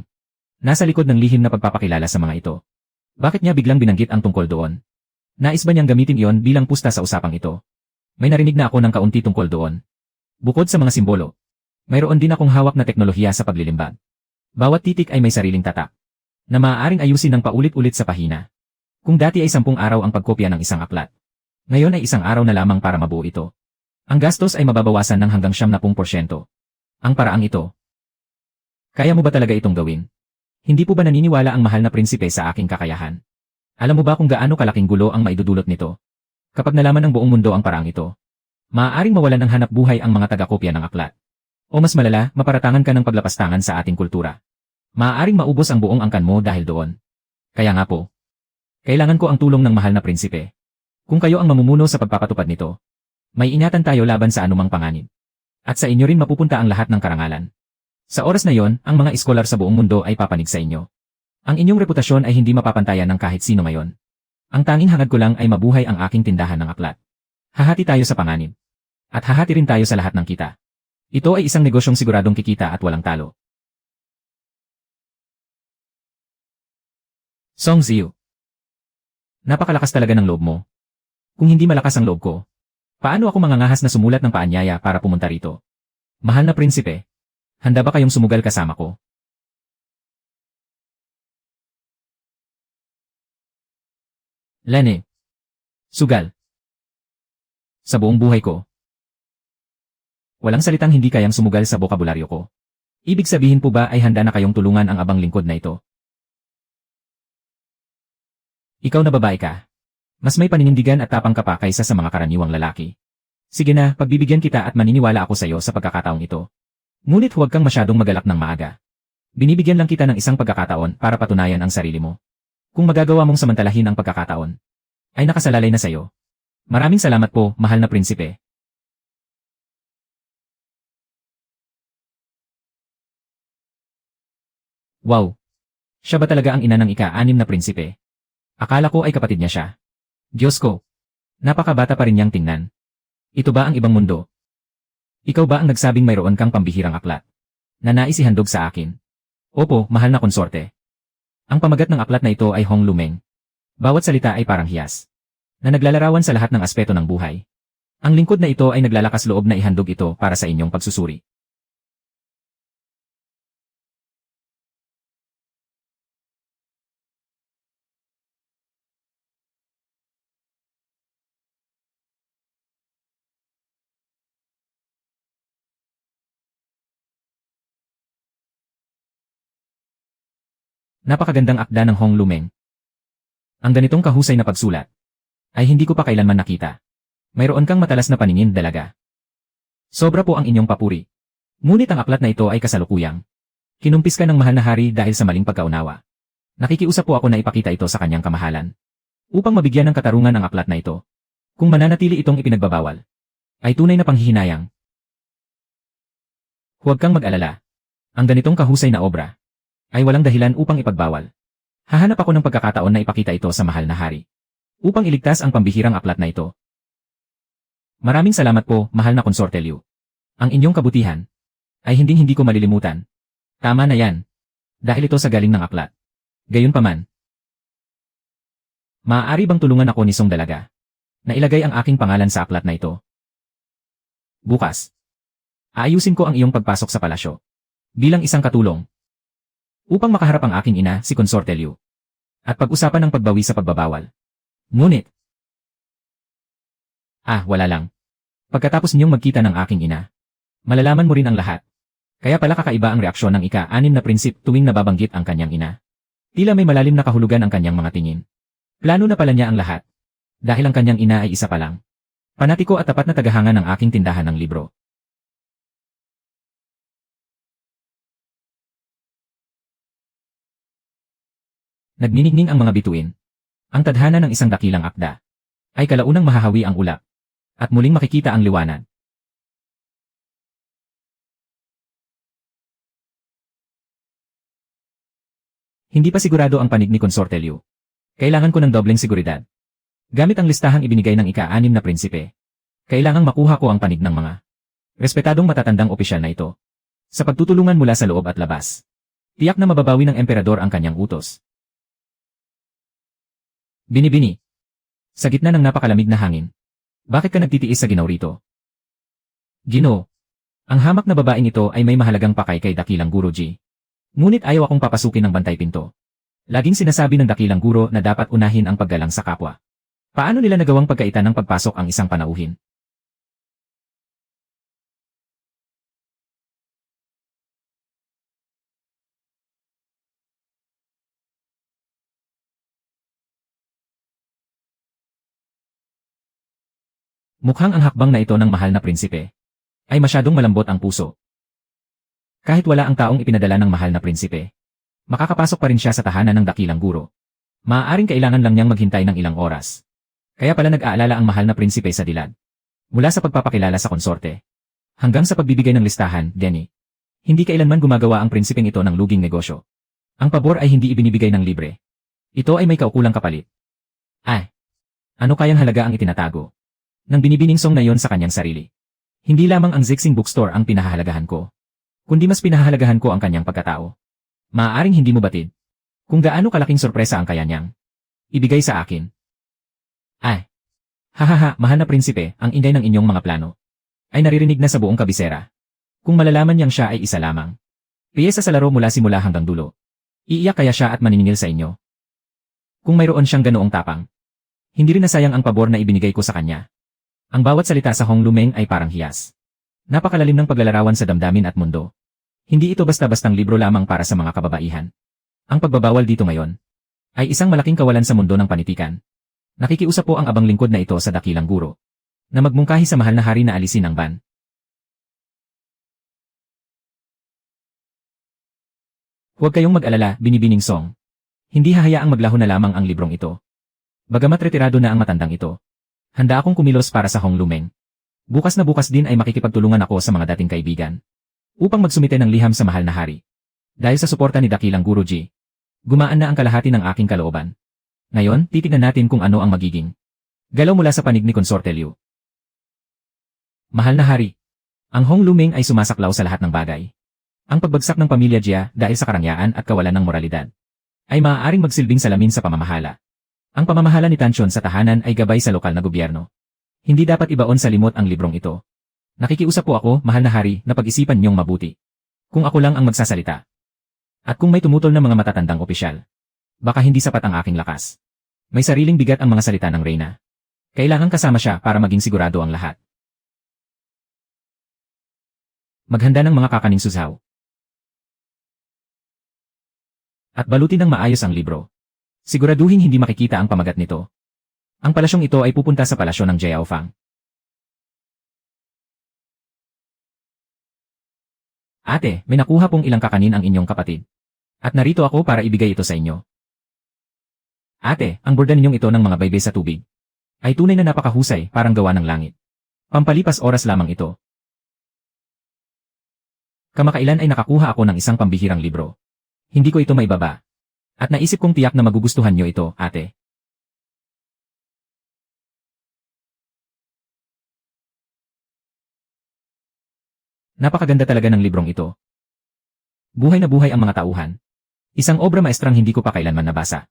nasa likod ng lihim na pagpapakilala sa mga ito. Bakit niya biglang binanggit ang tungkol doon? Nais ba niyang gamitin iyon bilang pusta sa usapang ito? May narinig na ako ng kaunti tungkol doon. Bukod sa mga simbolo, mayroon din akong hawak na teknolohiya sa paglilimbag. Bawat titik ay may sariling tatak, na maaaring ayusin ng paulit-ulit sa pahina. Kung dati ay 10 araw ang pagkopya ng isang aklat, ngayon ay 1 araw na lamang para mabuo ito. Ang gastos ay mababawasan ng hanggang 70%. Ang paraang ito. Kaya mo ba talaga itong gawin? Hindi po ba naniniwala ang mahal na prinsipe sa aking kakayahan? Alam mo ba kung gaano kalaking gulo ang maidudulot nito? Kapag nalaman ng buong mundo ang paraang ito, maaaring mawalan ng hanap buhay ang mga taga-kopya ng aklat. O mas malala, maparatangan ka ng paglapastangan sa ating kultura. Maaaring maubos ang buong angkan mo dahil doon. Kaya nga po, kailangan ko ang tulong ng mahal na prinsipe. Kung kayo ang mamumuno sa pagpapatupad nito, may ingatan tayo laban sa anumang panganib. At sa inyo rin mapupunta ang lahat ng karangalan. Sa oras na yon, ang mga iskolar sa buong mundo ay papanig sa inyo. Ang inyong reputasyon ay hindi mapapantayan ng kahit sino ngayon. Ang tanging hangad ko lang ay mabuhay ang aking tindahan ng aklat. Hahati tayo sa panganib. At hahati rin tayo sa lahat ng kita. Ito ay isang negosyong siguradong kikita at walang talo. Song Ziyu. Napakalakas talaga ng loob mo. Kung hindi malakas ang loob ko, paano ako mangangahas na sumulat ng paanyaya para pumunta rito? Mahal na prinsipe, handa ba kayong sumugal kasama ko? Lene. Sugal. Sa buong buhay ko, walang salitang hindi kayang sumugal sa bokabularyo ko. Ibig sabihin po ba ay handa na kayong tulungan ang abang lingkod na ito? Ikaw na babae ka. Mas may paninindigan at tapang ka pa kaysa sa mga karaniwang lalaki. Sige na, pagbibigyan kita at maniniwala ako sa iyo sa pagkakataong ito. Ngunit huwag kang masyadong magalak ng maaga. Binibigyan lang kita ng isang pagkakataon para patunayan ang sarili mo. Kung magagawa mong samantalahin ang pagkakataon, ay nakasalalay na sa iyo. Maraming salamat po, mahal na prinsipe. Wow! Siya ba talaga ang ina ng ika-6 na prinsipe? Akala ko ay kapatid niya siya. Diyos ko! Napakabata pa rin niyang tingnan. Ito ba ang ibang mundo? Ikaw ba ang nagsabing mayroon kang pambihirang aklat na nais ihandog sa akin? Opo, mahal na konsorte. Ang pamagat ng aklat na ito ay Hong Lumeng. Bawat salita ay parang hiyas, na naglalarawan sa lahat ng aspeto ng buhay. Ang lingkod na ito ay naglalakas loob na ihandog ito para sa inyong pagsusuri. Napakagandang akda ng Hong Lumeng. Ang ganitong kahusay na pagsulat ay hindi ko pa kailanman nakita. Mayroon kang matalas na paningin, dalaga. Sobra po ang inyong papuri. Ngunit ang aklat na ito ay kasalukuyang kinumpis ka ng mahal na hari dahil sa maling pagkaunawa. Nakikiusap po ako na ipakita ito sa kanyang kamahalan upang mabigyan ng katarungan ang aklat na ito. Kung mananatili itong ipinagbabawal, ay tunay na panghihinayang. Huwag kang mag-alala. Ang ganitong kahusay na obra ay walang dahilan upang ipagbawal. Hahanap ako ng pagkakataon na ipakita ito sa mahal na hari upang iligtas ang pambihirang aklat na ito. Maraming salamat po, mahal na konsorte Liu. Ang inyong kabutihan ay hindi ko malilimutan. Tama na yan. Dahil ito sa galing ng aklat. Gayunpaman, maaari bang tulungan ako ni Song Dalaga na ilagay ang aking pangalan sa aklat na ito? Bukas, aayusin ko ang iyong pagpasok sa palasyo bilang isang katulong upang makaharap ang aking ina, si Konsorte Liu, at pag-usapan ng pagbawi sa pagbabawal. Ngunit, wala lang. Pagkatapos niyong magkita ng aking ina, malalaman mo rin ang lahat. Kaya pala kakaiba ang reaksyon ng ika-6 na prinsip tuwing nababanggit ang kanyang ina. Tila may malalim na kahulugan ang kanyang mga tingin. Plano na pala niya ang lahat. Dahil ang kanyang ina ay isa pa lang. Panatiko at tapat na tagahanga ng aking tindahan ng libro. Nagniningning ang mga bituin. Ang tadhana ng isang dakilang akda ay kalaunang mahahawi ang ulap at muling makikita ang liwanag. Hindi pa sigurado ang panig ni Konsorte Liu. Kailangan ko ng dobleng seguridad. Gamit ang listahang ibinigay ng ika-6 na prinsipe, kailangang makuha ko ang panig ng mga respetadong matatandang opisyal na ito. Sa pagtutulungan mula sa loob at labas, tiyak na mababawi ng emperador ang kanyang utos. Binibini. Sa gitna ng napakalamig na hangin, bakit ka nagtitiis sa ginaw rito? Ginoo. Ang hamak na babaeng ito ay may mahalagang pakay kay dakilang Guruji. Ngunit ayaw akong papasukin ng bantay pinto. Laging sinasabi ng dakilang guro na dapat unahin ang paggalang sa kapwa. Paano nila nagawang pagkaitan ng pagpasok ang isang panauhin? Mukhang ang hakbang na ito ng mahal na prinsipe ay masyadong malambot ang puso. Kahit wala ang taong ipinadala ng mahal na prinsipe, makakapasok pa rin siya sa tahanan ng dakilang guro. Maaaring kailangan lang niyang maghintay ng ilang oras. Kaya pala nag-aalala ang mahal na prinsipe sa dilad. Mula sa pagpapakilala sa konsorte, hanggang sa pagbibigay ng listahan, Denny. Hindi kailanman gumagawa ang prinsipeng ito ng luging negosyo. Ang pabor ay hindi ibinibigay ng libre. Ito ay may kaukulang kapalit. Ano kayang halaga ang itinatago nang binibiningsong na yon sa kanyang sarili? Hindi lamang ang Zixing Bookstore ang pinahahalagahan ko, kundi mas pinahahalagahan ko ang kanyang pagkatao. Maaaring hindi mo batid kung gaano kalaking sorpresa ang kaya niyang ibigay sa akin. Mahal na prinsipe, ang ingay ng inyong mga plano ay naririnig na sa buong kabisera. Kung malalaman niyang siya ay isa lamang piyesa sa laro mula simula hanggang dulo, iiyak kaya siya at maniningil sa inyo. Kung mayroon siyang ganoong tapang, hindi rin nasayang ang pabor na ibinigay ko sa kanya. Ang bawat salita sa Hong Lumeng ay parang hiyas. Napakalalim ng paglalarawan sa damdamin at mundo. Hindi ito basta-bastang libro lamang para sa mga kababaihan. Ang pagbabawal dito ngayon ay isang malaking kawalan sa mundo ng panitikan. Nakikiusap po ang abang lingkod na ito sa dakilang guro na magmungkahi sa mahal na hari na alisin ang ban. Huwag kayong mag-alala, binibining Song. Hindi hahayaang maglaho na lamang ang librong ito. Bagamat retirado na ang matandang ito, handa akong kumilos para sa Hong Lumeng. Bukas na bukas din ay makikipagtulungan ako sa mga dating kaibigan upang magsumite ng liham sa mahal na hari. Dahil sa suporta ni dakilang Guru Ji, gumaan na ang kalahati ng aking kalooban. Ngayon, titignan natin kung ano ang magiging galaw mula sa panig ni Consorte Liu. Mahal na hari, ang Hong Lumeng ay sumasaklaw sa lahat ng bagay. Ang pagbagsak ng pamilya Jia dahil sa karangyaan at kawalan ng moralidad ay maaaring magsilbing salamin sa pamamahala. Ang pamamahala ni Tanchon sa tahanan ay gabay sa lokal na gobyerno. Hindi dapat ibaon sa limot ang librong ito. Nakikiusap po ako, mahal na hari, na pag-isipan niyong mabuti. Kung ako lang ang magsasalita. At kung may tumutol na mga matatandang opisyal, baka hindi sapat ang aking lakas. May sariling bigat ang mga salita ng reyna. Kailangan kasama siya para maging sigurado ang lahat. Maghanda ng mga kakaning susaw. At balutin ng maayos ang libro. Siguraduhin hindi makikita ang pamagat nito. Ang palasyong ito ay pupunta sa palasyo ng Jiaofang. Ate, may nakuha pong ilang kakanin ang inyong kapatid. At narito ako para ibigay ito sa inyo. Ate, ang borda ninyong ito ng mga baybe sa tubig ay tunay na napakahusay, parang gawa ng langit. Pampalipas oras lamang ito. Kamakailan ay nakakuha ako ng isang pambihirang libro. Hindi ko ito maibaba. At naisip kong tiyak na magugustuhan niyo ito, ate. Napakaganda talaga ng librong ito. Buhay na buhay ang mga tauhan. Isang obra maestrang hindi ko pa kailanman nabasa.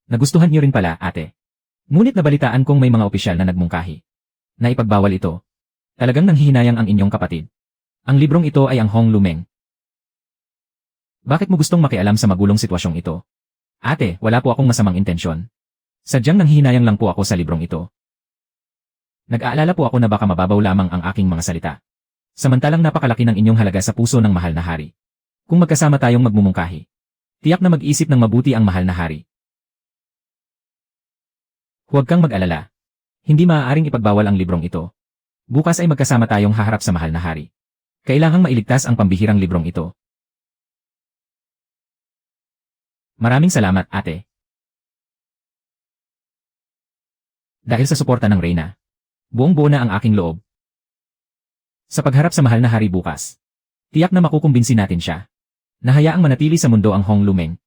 Nagustuhan niyo rin pala, ate. Ngunit nabalitaan kong may mga opisyal na nagmungkahi na ipagbawal ito. Talagang nanghihinayang ang inyong kapatid. Ang librong ito ay ang Hong Lumeng. Bakit mo gustong makialam sa magulong sitwasyong ito? Ate, wala po akong masamang intensyon. Sadyang nanghihinayang lang po ako sa librong ito. Nag-aalala po ako na baka mababaw lamang ang aking mga salita. Samantalang napakalaki ng inyong halaga sa puso ng mahal na hari. Kung magkasama tayong magmumungkahi, tiyak na mag-isip ng mabuti ang mahal na hari. Huwag kang mag-alala. Hindi maaaring ipagbawal ang librong ito. Bukas ay magkasama tayong haharap sa mahal na hari. Kailangang mailigtas ang pambihirang librong ito. Maraming salamat, ate. Dahil sa suporta ng reyna, buong-buo na ang aking loob. Sa pagharap sa mahal na hari bukas, tiyak na makukumbinsi natin siya na hayaang manatili sa mundo ang Hong Lumeng.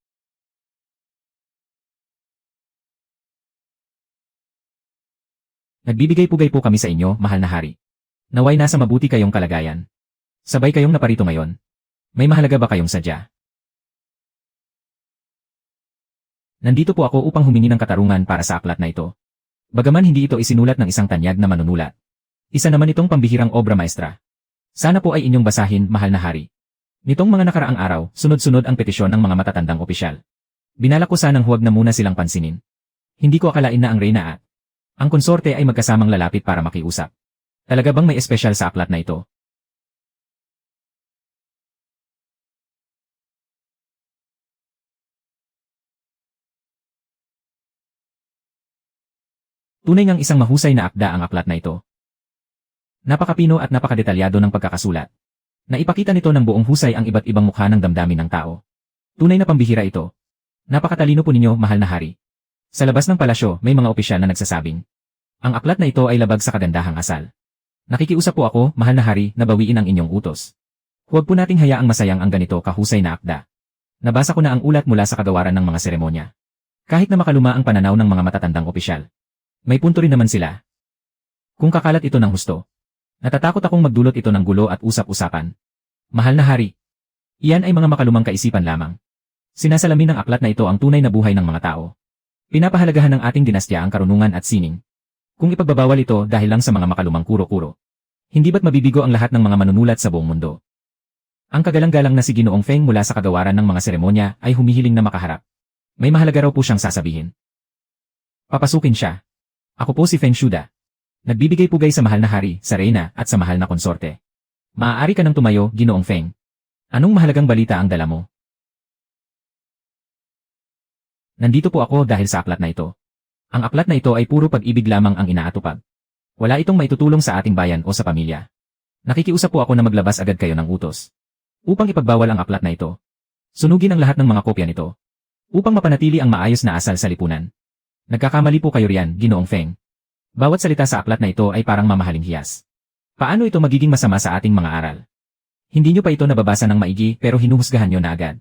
Nagbibigay-pugay po kami sa inyo, mahal na hari. Naway nasa mabuti kayong kalagayan. Sabay kayong naparito ngayon. May mahalaga ba kayong sadya? Nandito po ako upang humingi ng katarungan para sa aklat na ito. Bagaman hindi ito isinulat ng isang tanyag na manunulat. Isa naman itong pambihirang obra maestra. Sana po ay inyong basahin, mahal na hari. Nitong mga nakaraang araw, sunod-sunod ang petisyon ng mga matatandang opisyal. Binalak ko sanang huwag na muna silang pansinin. Hindi ko akalain na ang reyna at ang konsorte ay magkasamang lalapit para makiusap. Talaga bang may espesyal sa aklat na ito? Tunay ngang isang mahusay na akda ang aklat na ito. Napakapino at napakadetalyado ng pagkakasulat. Naipakita nito ng buong husay ang iba't ibang mukha ng damdamin ng tao. Tunay na pambihira ito. Napakatalino po ninyo, mahal na hari. Sa labas ng palasyo, may mga opisyal na nagsasabing, ang aklat na ito ay labag sa kagandahang asal. Nakikiusap po ako, mahal na hari, na bawiin ang inyong utos. Huwag po nating hayaang masayang ang ganito kahusay na akda. Nabasa ko na ang ulat mula sa kagawaran ng mga seremonya. Kahit na makaluma ang pananaw ng mga matatandang opisyal. May punto rin naman sila. Kung kakalat ito ng husto, natatakot akong magdulot ito ng gulo at usap-usapan. Mahal na hari, iyan ay mga makalumang kaisipan lamang. Sinasalamin ng aklat na ito ang tunay na buhay ng mga tao. Pinapahalagahan ng ating dinastya ang karunungan at sining. Kung ipagbabawal ito dahil lang sa mga makalumang kuro-kuro, hindi ba't mabibigo ang lahat ng mga manunulat sa buong mundo? Ang kagalang-galang na si Ginoong Feng mula sa kagawaran ng mga seremonya ay humihiling na makaharap. May mahalaga raw po siyang sasabihin. Papasukin siya. Ako po si Feng Shuda. Nagbibigay pugay sa mahal na hari, sa reyna, at sa mahal na konsorte. Maaari ka nang tumayo, Ginoong Feng. Anong mahalagang balita ang dala mo? Nandito po ako dahil sa aklat na ito. Ang aklat na ito ay puro pag-ibig lamang ang inaatupag. Wala itong maitutulong sa ating bayan o sa pamilya. Nakikiusap po ako na maglabas agad kayo ng utos. Upang ipagbawal ang aklat na ito. Sunugin ang lahat ng mga kopya nito. Upang mapanatili ang maayos na asal sa lipunan. Nagkakamali po kayo riyan, Ginoong Feng. Bawat salita sa aklat na ito ay parang mamahaling hiyas. Paano ito magiging masama sa ating mga aral? Hindi nyo pa ito nababasa ng maigi pero hinuhusgahan nyo na agad.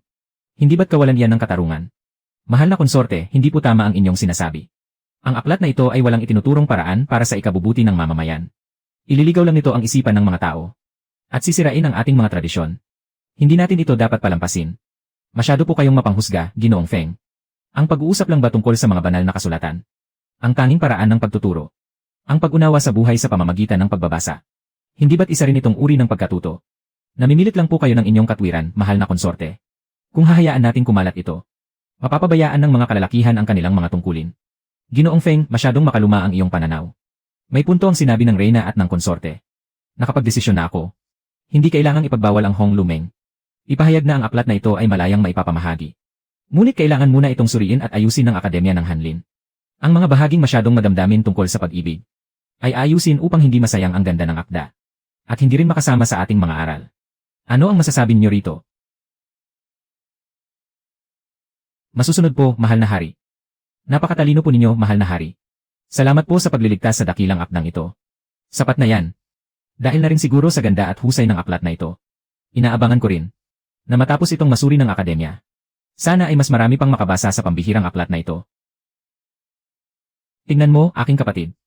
Hindi ba't kawalan yan ng katarungan? Mahal na konsorte, hindi po tama ang inyong sinasabi. Ang aklat na ito ay walang itinuturong paraan para sa ikabubuti ng mamamayan. Ililigaw lang nito ang isipan ng mga tao. At sisirain ang ating mga tradisyon. Hindi natin ito dapat palampasin. Masyado po kayong mapanghusga, Ginoong Feng. Ang pag-uusap lang ba tungkol sa mga banal na kasulatan? Ang tanging paraan ng pagtuturo. Ang pag-unawa sa buhay sa pamamagitan ng pagbabasa. Hindi ba't isa rin itong uri ng pagkatuto? Namimilit lang po kayo ng inyong katwiran, mahal na konsorte. Kung hahayaan natin kumalat ito, mapapabayaan ng mga kalalakihan ang kanilang mga tungkulin. Ginoong Feng, masyadong makaluma ang iyong pananaw. May punto ang sinabi ng reyna at ng konsorte. Nakapagdesisyon na ako. Hindi kailangang ipagbawal ang Hong Lumeng. Ipahayag na ang aklat na ito ay malayang maipapamahagi. Ngunit kailangan muna itong suriin at ayusin ng Akademya ng Hanlin. Ang mga bahaging masyadong madamdamin tungkol sa pag-ibig ay ayusin upang hindi masayang ang ganda ng akda. At hindi rin makasama sa ating mga aral. Ano ang masasabi niyo rito? Masusunod po, mahal na hari. Napakatalino po ninyo, mahal na hari. Salamat po sa pagliligtas sa dakilang akdang ito. Sapat na yan. Dahil na rin siguro sa ganda at husay ng aklat na ito. Inaabangan ko rin na matapos itong masuri ng Akademya. Sana ay mas marami pang makabasa sa pambihirang aklat na ito. Tingnan mo, aking kapatid.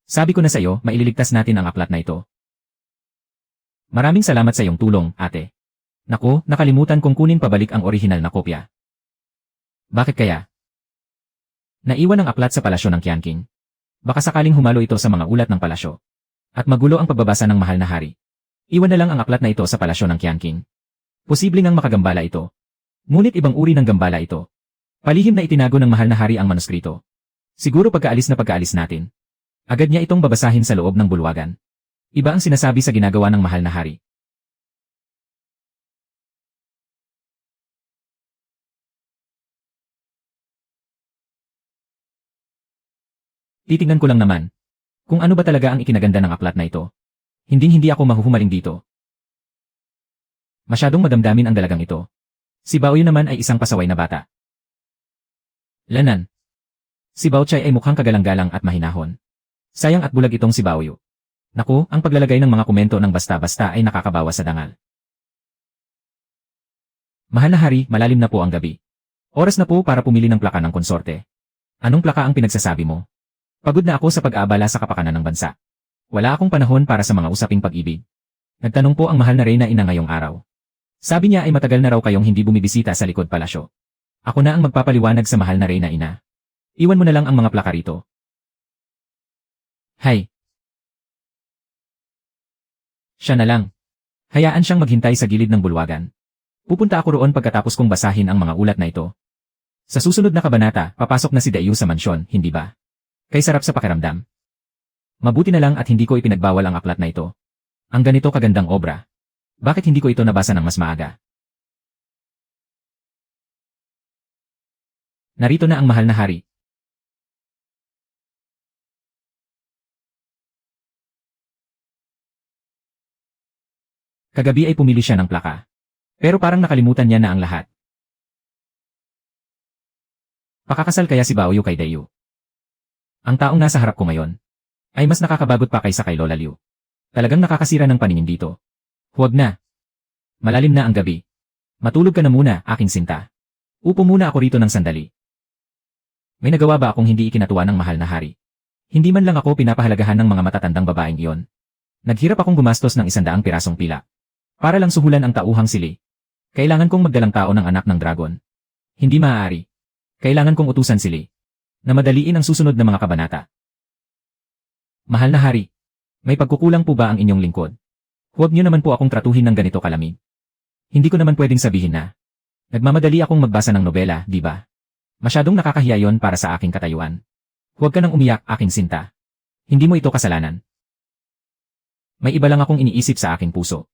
Sabi ko na sa iyo, maililigtas natin ang aklat na ito. Maraming salamat sa iyong tulong, ate. Naku, nakalimutan kong kunin pabalik ang orihinal na kopya. Bakit kaya? Naiwan ang aklat sa palasyo ng Qianqing. Baka sakaling humalo ito sa mga ulat ng palasyo. At magulo ang pagbabasa ng mahal na hari. Iwan na lang ang aklat na ito sa palasyo ng Qianqing. Posible ngang makagambala ito. Ngunit ibang uri ng gambala ito. Palihim na itinago ng mahal na hari ang manuskrito. Siguro pagkaalis natin. Agad niya itong babasahin sa loob ng bulwagan. Iba ang sinasabi sa ginagawa ng mahal na hari. Titingnan ko lang naman. Kung ano ba talaga ang ikinaganda ng aklat na ito. Hindi ako mahuhumaling dito. Masyadong madamdamin ang dalagang ito. Si Baoyu naman ay isang pasaway na bata. Lanan. Si Baochay ay mukhang kagalang-galang at mahinahon. Sayang at bulag itong si Baoyu. Naku, ang paglalagay ng mga komento ng basta-basta ay nakakabawa sa dangal. Mahal na hari, malalim na po ang gabi. Oras na po para pumili ng plaka ng konsorte. Anong plaka ang pinagsasabi mo? Pagod na ako sa pag-aabala sa kapakanan ng bansa. Wala akong panahon para sa mga usaping pag-ibig. Nagtanong po ang mahal na reyna ina ngayong araw. Sabi niya ay matagal na raw kayong hindi bumibisita sa likod palasyo. Ako na ang magpapaliwanag sa mahal na reyna ina. Iwan mo na lang ang mga plaka rito. Hay. Siya na lang. Hayaan siyang maghintay sa gilid ng bulwagan. Pupunta ako roon pagkatapos kong basahin ang mga ulat na ito. Sa susunod na kabanata, papasok na si Dayu sa mansyon, hindi ba? Kay sarap sa pakiramdam. Mabuti na lang at hindi ko ipinagbawal ang aklat na ito. Ang ganito kagandang obra. Bakit hindi ko ito nabasa ng mas maaga? Narito na ang mahal na hari. Kagabi ay pumili siya ng plaka. Pero parang nakalimutan niya na ang lahat. Pakakasal kaya si Baoyu kay Dayu. Ang taong nasa harap ko ngayon ay mas nakakabagot pa kaysa kay Lola Liu. Talagang nakakasira ng paningin dito. Huwag na. Malalim na ang gabi. Matulog ka na muna, aking sinta. Upo muna ako rito ng sandali. May nagawa ba akong hindi ikinatuwa ng mahal na hari? Hindi man lang ako pinapahalagahan ng mga matatandang babaeng iyon. Naghirap akong gumastos ng 100 pirasong pila. Para lang suhulan ang tauhang sili. Kailangan kong magdalang tao ng anak ng dragon. Hindi maaari. Kailangan kong utusan sili. Na madaliin ang susunod na mga kabanata. Mahal na hari, may pagkukulang po ba ang inyong lingkod? Huwag niyo naman po akong tratuhin ng ganito kalamig. Hindi ko naman pwedeng sabihin na nagmamadali akong magbasa ng nobela, di ba? Masyadong nakakahiya yon para sa aking katayuan. Huwag ka nang umiyak, aking sinta. Hindi mo ito kasalanan. May iba lang akong iniisip sa aking puso.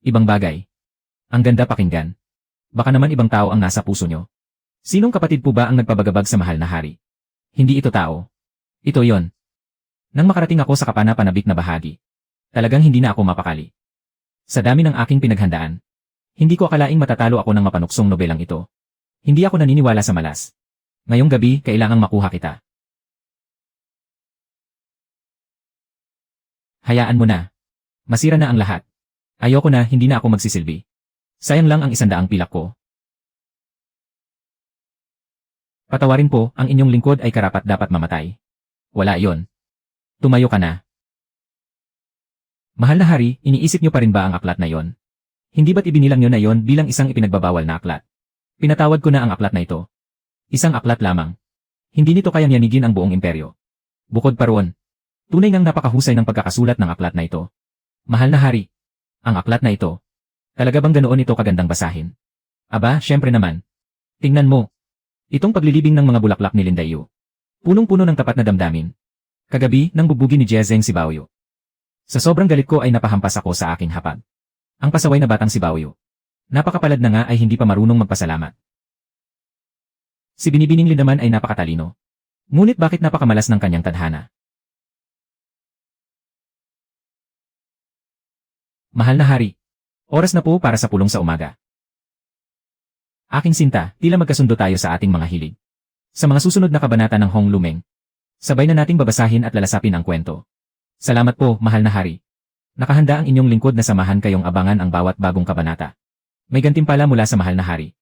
Ibang bagay. Ang ganda pakinggan. Baka naman ibang tao ang nasa puso nyo. Sinong kapatid po ba ang nagpabagabag sa mahal na hari? Hindi ito tao. Ito yon. Nang makarating ako sa kapana-panabik na bahagi, talagang hindi na ako mapakali. Sa dami ng aking pinaghandaan, hindi ko akalaing matatalo ako ng mapanuksong nobelang ito. Hindi ako naniniwala sa malas. Ngayong gabi, kailangang makuha kita. Hayaan mo na. Masira na ang lahat. Ayoko na, hindi na ako magsisilbi. Sayang lang ang 100 pilak ko. Patawarin po, ang inyong lingkod ay karapat dapat mamatay. Wala yon. Tumayo ka na. Mahal na hari, iniisip niyo pa rin ba ang aklat na yon? Hindi ba't ibinilang niyo na yon bilang isang ipinagbabawal na aklat? Pinatawad ko na ang aklat na ito. Isang aklat lamang. Hindi nito kayang yanigin ang buong imperyo. Bukod pa roon, tunay ngang napakahusay ng pagkakasulat ng aklat na ito. Mahal na hari, ang aklat na ito, talaga bang ganoon ito kagandang basahin? Aba, syempre naman. Tingnan mo. Itong paglilibing ng mga bulaklak ni Lin Dayu. Punong-puno ng tapat na damdamin. Kagabi, nang bubugin ni Jiezeng si Baoyu. Sa sobrang galit ko ay napahampas ako sa aking hapag. Ang pasaway na batang si Baoyu. Napakapalad na nga ay hindi pa marunong magpasalamat. Si Binibining Lin naman ay napakatalino. Ngunit bakit napakamalas ng kanyang tadhana? Mahal na hari, oras na po para sa pulong sa umaga. Aking sinta, tila magkasundo tayo sa ating mga hilig. Sa mga susunod na kabanata ng Hong Lumeng, sabay na nating babasahin at lalasapin ang kwento. Salamat po, mahal na hari. Nakahanda ang inyong lingkod na samahan kayong abangan ang bawat bagong kabanata. May gantimpala mula sa mahal na hari.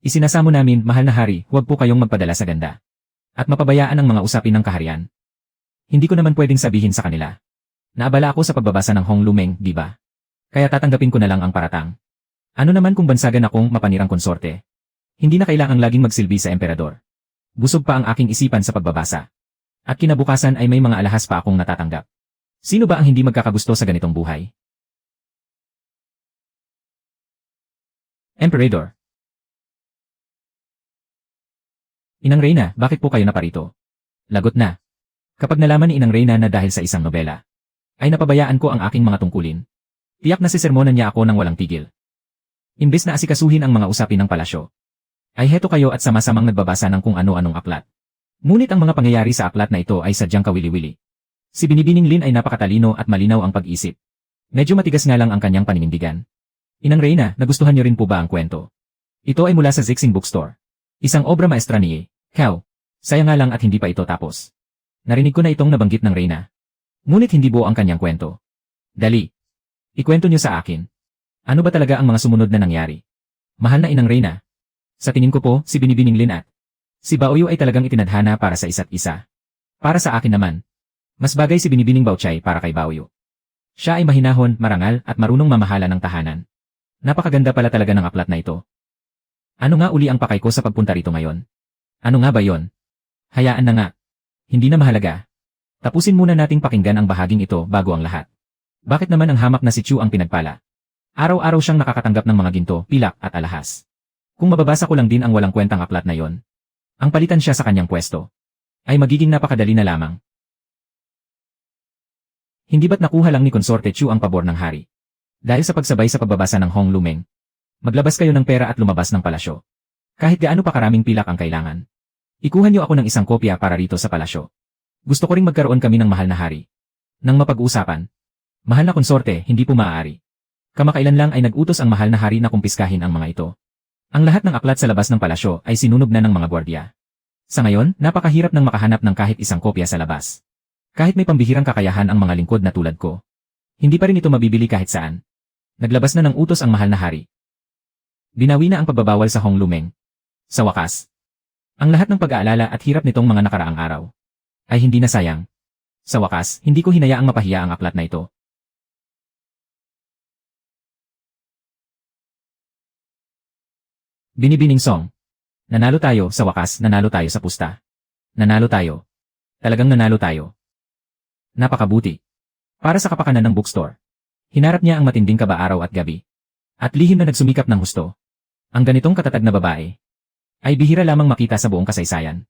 Isinasamo namin, mahal na hari, huwag po kayong magpadala sa ganda. At mapabayaan ang mga usapin ng kaharian. Hindi ko naman pwedeng sabihin sa kanila. Naabala ako sa pagbabasa ng Hong Lumeng, di ba? Kaya tatanggapin ko na lang ang paratang. Ano naman kung bansagan akong mapanirang konsorte? Hindi na kailangang laging magsilbi sa emperador. Busog pa ang aking isipan sa pagbabasa. At kinabukasan ay may mga alahas pa akong natatanggap. Sino ba ang hindi magkakagusto sa ganitong buhay? Emperador. Inang Reyna, bakit po kayo naparito? Lagot na. Kapag nalaman ni Inang Reyna na dahil sa isang nobela, ay napabayaan ko ang aking mga tungkulin. Tiyak na sisermonan niya ako ng walang tigil. Imbes na asikasuhin ang mga usapin ng palasyo, ay heto kayo at sama-samang nagbabasa ng kung ano-anong aklat. Ngunit ang mga pangyayari sa aklat na ito ay sadyang kawili-wili. Si Binibining Lin ay napakatalino at malinaw ang pag-isip. Medyo matigas nga lang ang kanyang paninindigan. Inang Reyna, nagustuhan niyo rin po ba ang kwento? Ito ay mula sa Zixing Bookstore. Isang obra maestra ni Kao. Sayang nga lang at hindi pa ito tapos. Narinig ko na itong nabanggit ng Reyna. Ngunit hindi buo ang kanyang kwento. Dali. Ikwento niyo sa akin. Ano ba talaga ang mga sumunod na nangyari? Mahal na Inang Reyna. Sa tingin ko po, si Binibining Lin at si Baoyu ay talagang itinadhana para sa isa't isa. Para sa akin naman, mas bagay si Binibining Baochay para kay Baoyu. Siya ay mahinahon, marangal at marunong mamahala ng tahanan. Napakaganda pala talaga ng aklat na ito. Ano nga uli ang pakay ko sa pagpunta rito ngayon? Ano nga ba yon? Hayaan na nga. Hindi na mahalaga. Tapusin muna nating pakinggan ang bahaging ito bago ang lahat. Bakit naman ang hamak na si Chu ang pinagpala? Araw-araw siyang nakakatanggap ng mga ginto, pilak at alahas. Kung mababasa ko lang din ang walang kwentang aklat na yon, ang palitan siya sa kanyang pwesto, ay magiging napakadali na lamang. Hindi ba't nakuha lang ni Konsorte Chu ang pabor ng hari? Dahil sa pagsabay sa pagbabasa ng Hong Lumeng, maglabas kayo ng pera at lumabas ng palasyo. Kahit gaano pa karaming pilak ang kailangan. Ikuha niyo ako ng isang kopya para rito sa palasyo. Gusto ko ring magkaroon kami ng mahal na hari. Nang mapag-usapan, mahal na konsorte, hindi po maaari. Kamakailan lang ay nag-utos ang mahal na hari na kumpiskahin ang mga ito. Ang lahat ng aklat sa labas ng palasyo ay sinunog na ng mga gwardya. Sa ngayon, napakahirap nang makahanap ng kahit isang kopya sa labas. Kahit may pambihirang kakayahan ang mga lingkod na tulad ko, hindi pa rin ito mabibili kahit saan. Naglabas na ng utos ang mahal na hari. Binawi na ang pagbabawal sa Hong Lumeng. Sa wakas, ang lahat ng pag-aalala at hirap nitong mga nakaraang araw ay hindi na sayang. Sa wakas, hindi ko hinayaang mapahiya ang aklat na ito. Binibining Song. Nanalo tayo, sa wakas, nanalo tayo sa pusta. Nanalo tayo. Talagang nanalo tayo. Napakabuti. Para sa kapakanan ng bookstore. Hinarap niya ang matinding kaba araw at gabi. At lihim na nagsumikap ng husto. Ang ganitong katatag na babae ay bihira lamang makita sa buong kasaysayan.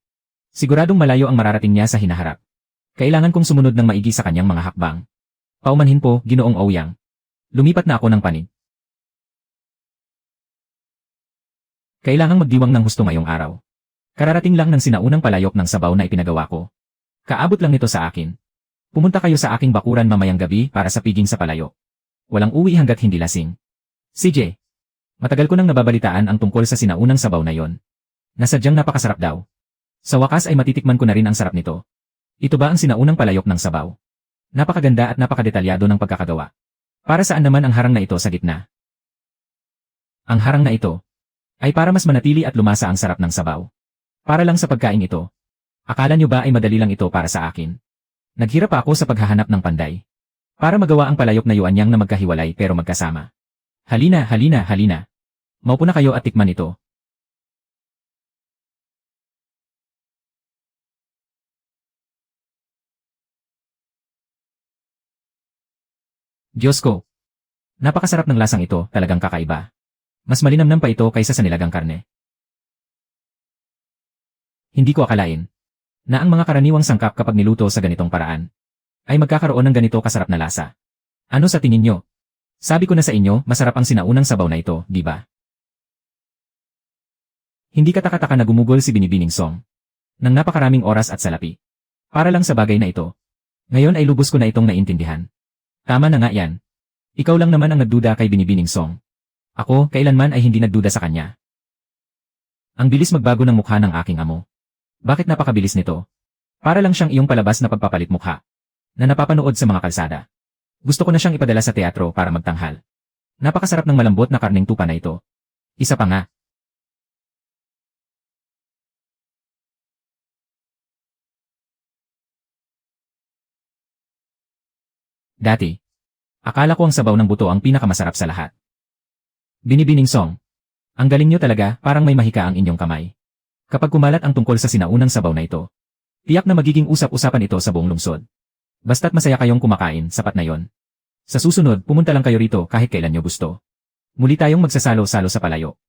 Siguradong malayo ang mararating niya sa hinaharap. Kailangan kong sumunod ng maigi sa kanyang mga hakbang. Paumanhin po, Ginoong Ouyang. Lumipat na ako ng panig. Kailangang magdiwang ng husto ngayong araw. Kararating lang ng sinaunang palayok ng sabaw na ipinagawa ko. Kaabot lang nito sa akin. Pumunta kayo sa aking bakuran mamayang gabi para sa piging sa palayok. Walang uwi hanggat hindi lasing. CJ. Matagal ko nang nababalitaan ang tungkol sa sinaunang sabaw na yon. Nasadyang napakasarap daw. Sa wakas ay matitikman ko na rin ang sarap nito. Ito ba ang sinaunang palayok ng sabaw? Napakaganda at napakadetalyado ng pagkakagawa. Para saan naman ang harang na ito sa gitna? Ang harang na ito ay para mas manatili at lumasa ang sarap ng sabaw. Para lang sa pagkain ito. Akala nyo ba ay madali lang ito para sa akin? Naghirap ako sa paghahanap ng panday. Para magawa ang palayok na yuanyang na magkahiwalay pero magkasama. Halina, halina, halina. Maupo na kayo at tikman ito. Diyos ko. Napakasarap ng lasang ito, talagang kakaiba. Mas malinamnam pa ito kaysa sa nilagang karne. Hindi ko akalain na ang mga karaniwang sangkap kapag niluto sa ganitong paraan ay magkakaroon ng ganito kasarap na lasa. Ano sa tingin nyo? Sabi ko na sa inyo, masarap ang sinaunang sabaw na ito, di ba? Hindi katakataka na gumugol si Binibining Song ng napakaraming oras at salapi. Para lang sa bagay na ito. Ngayon ay lubos ko na itong naintindihan. Tama na nga yan. Ikaw lang naman ang nagduda kay Binibining Song. Ako, kailanman ay hindi nagduda sa kanya. Ang bilis magbago ng mukha ng aking amo. Bakit napakabilis nito? Para lang siyang iyong palabas na pagpapalit mukha na napapanood sa mga kalsada. Gusto ko na siyang ipadala sa teatro para magtanghal. Napakasarap ng malambot na karneng tupa na ito. Isa pa nga. Dati, akala ko ang sabaw ng buto ang pinakamasarap sa lahat. Binibining Song. Ang galing nyo talaga, parang may mahika ang inyong kamay. Kapag kumalat ang tungkol sa sinaunang sabaw na ito, tiyak na magiging usap-usapan ito sa buong lungsod. Basta't masaya kayong kumakain, sapat na yon. Sa susunod, pumunta lang kayo rito kahit kailan nyo gusto. Muli tayong magsasalo-salo sa palayo.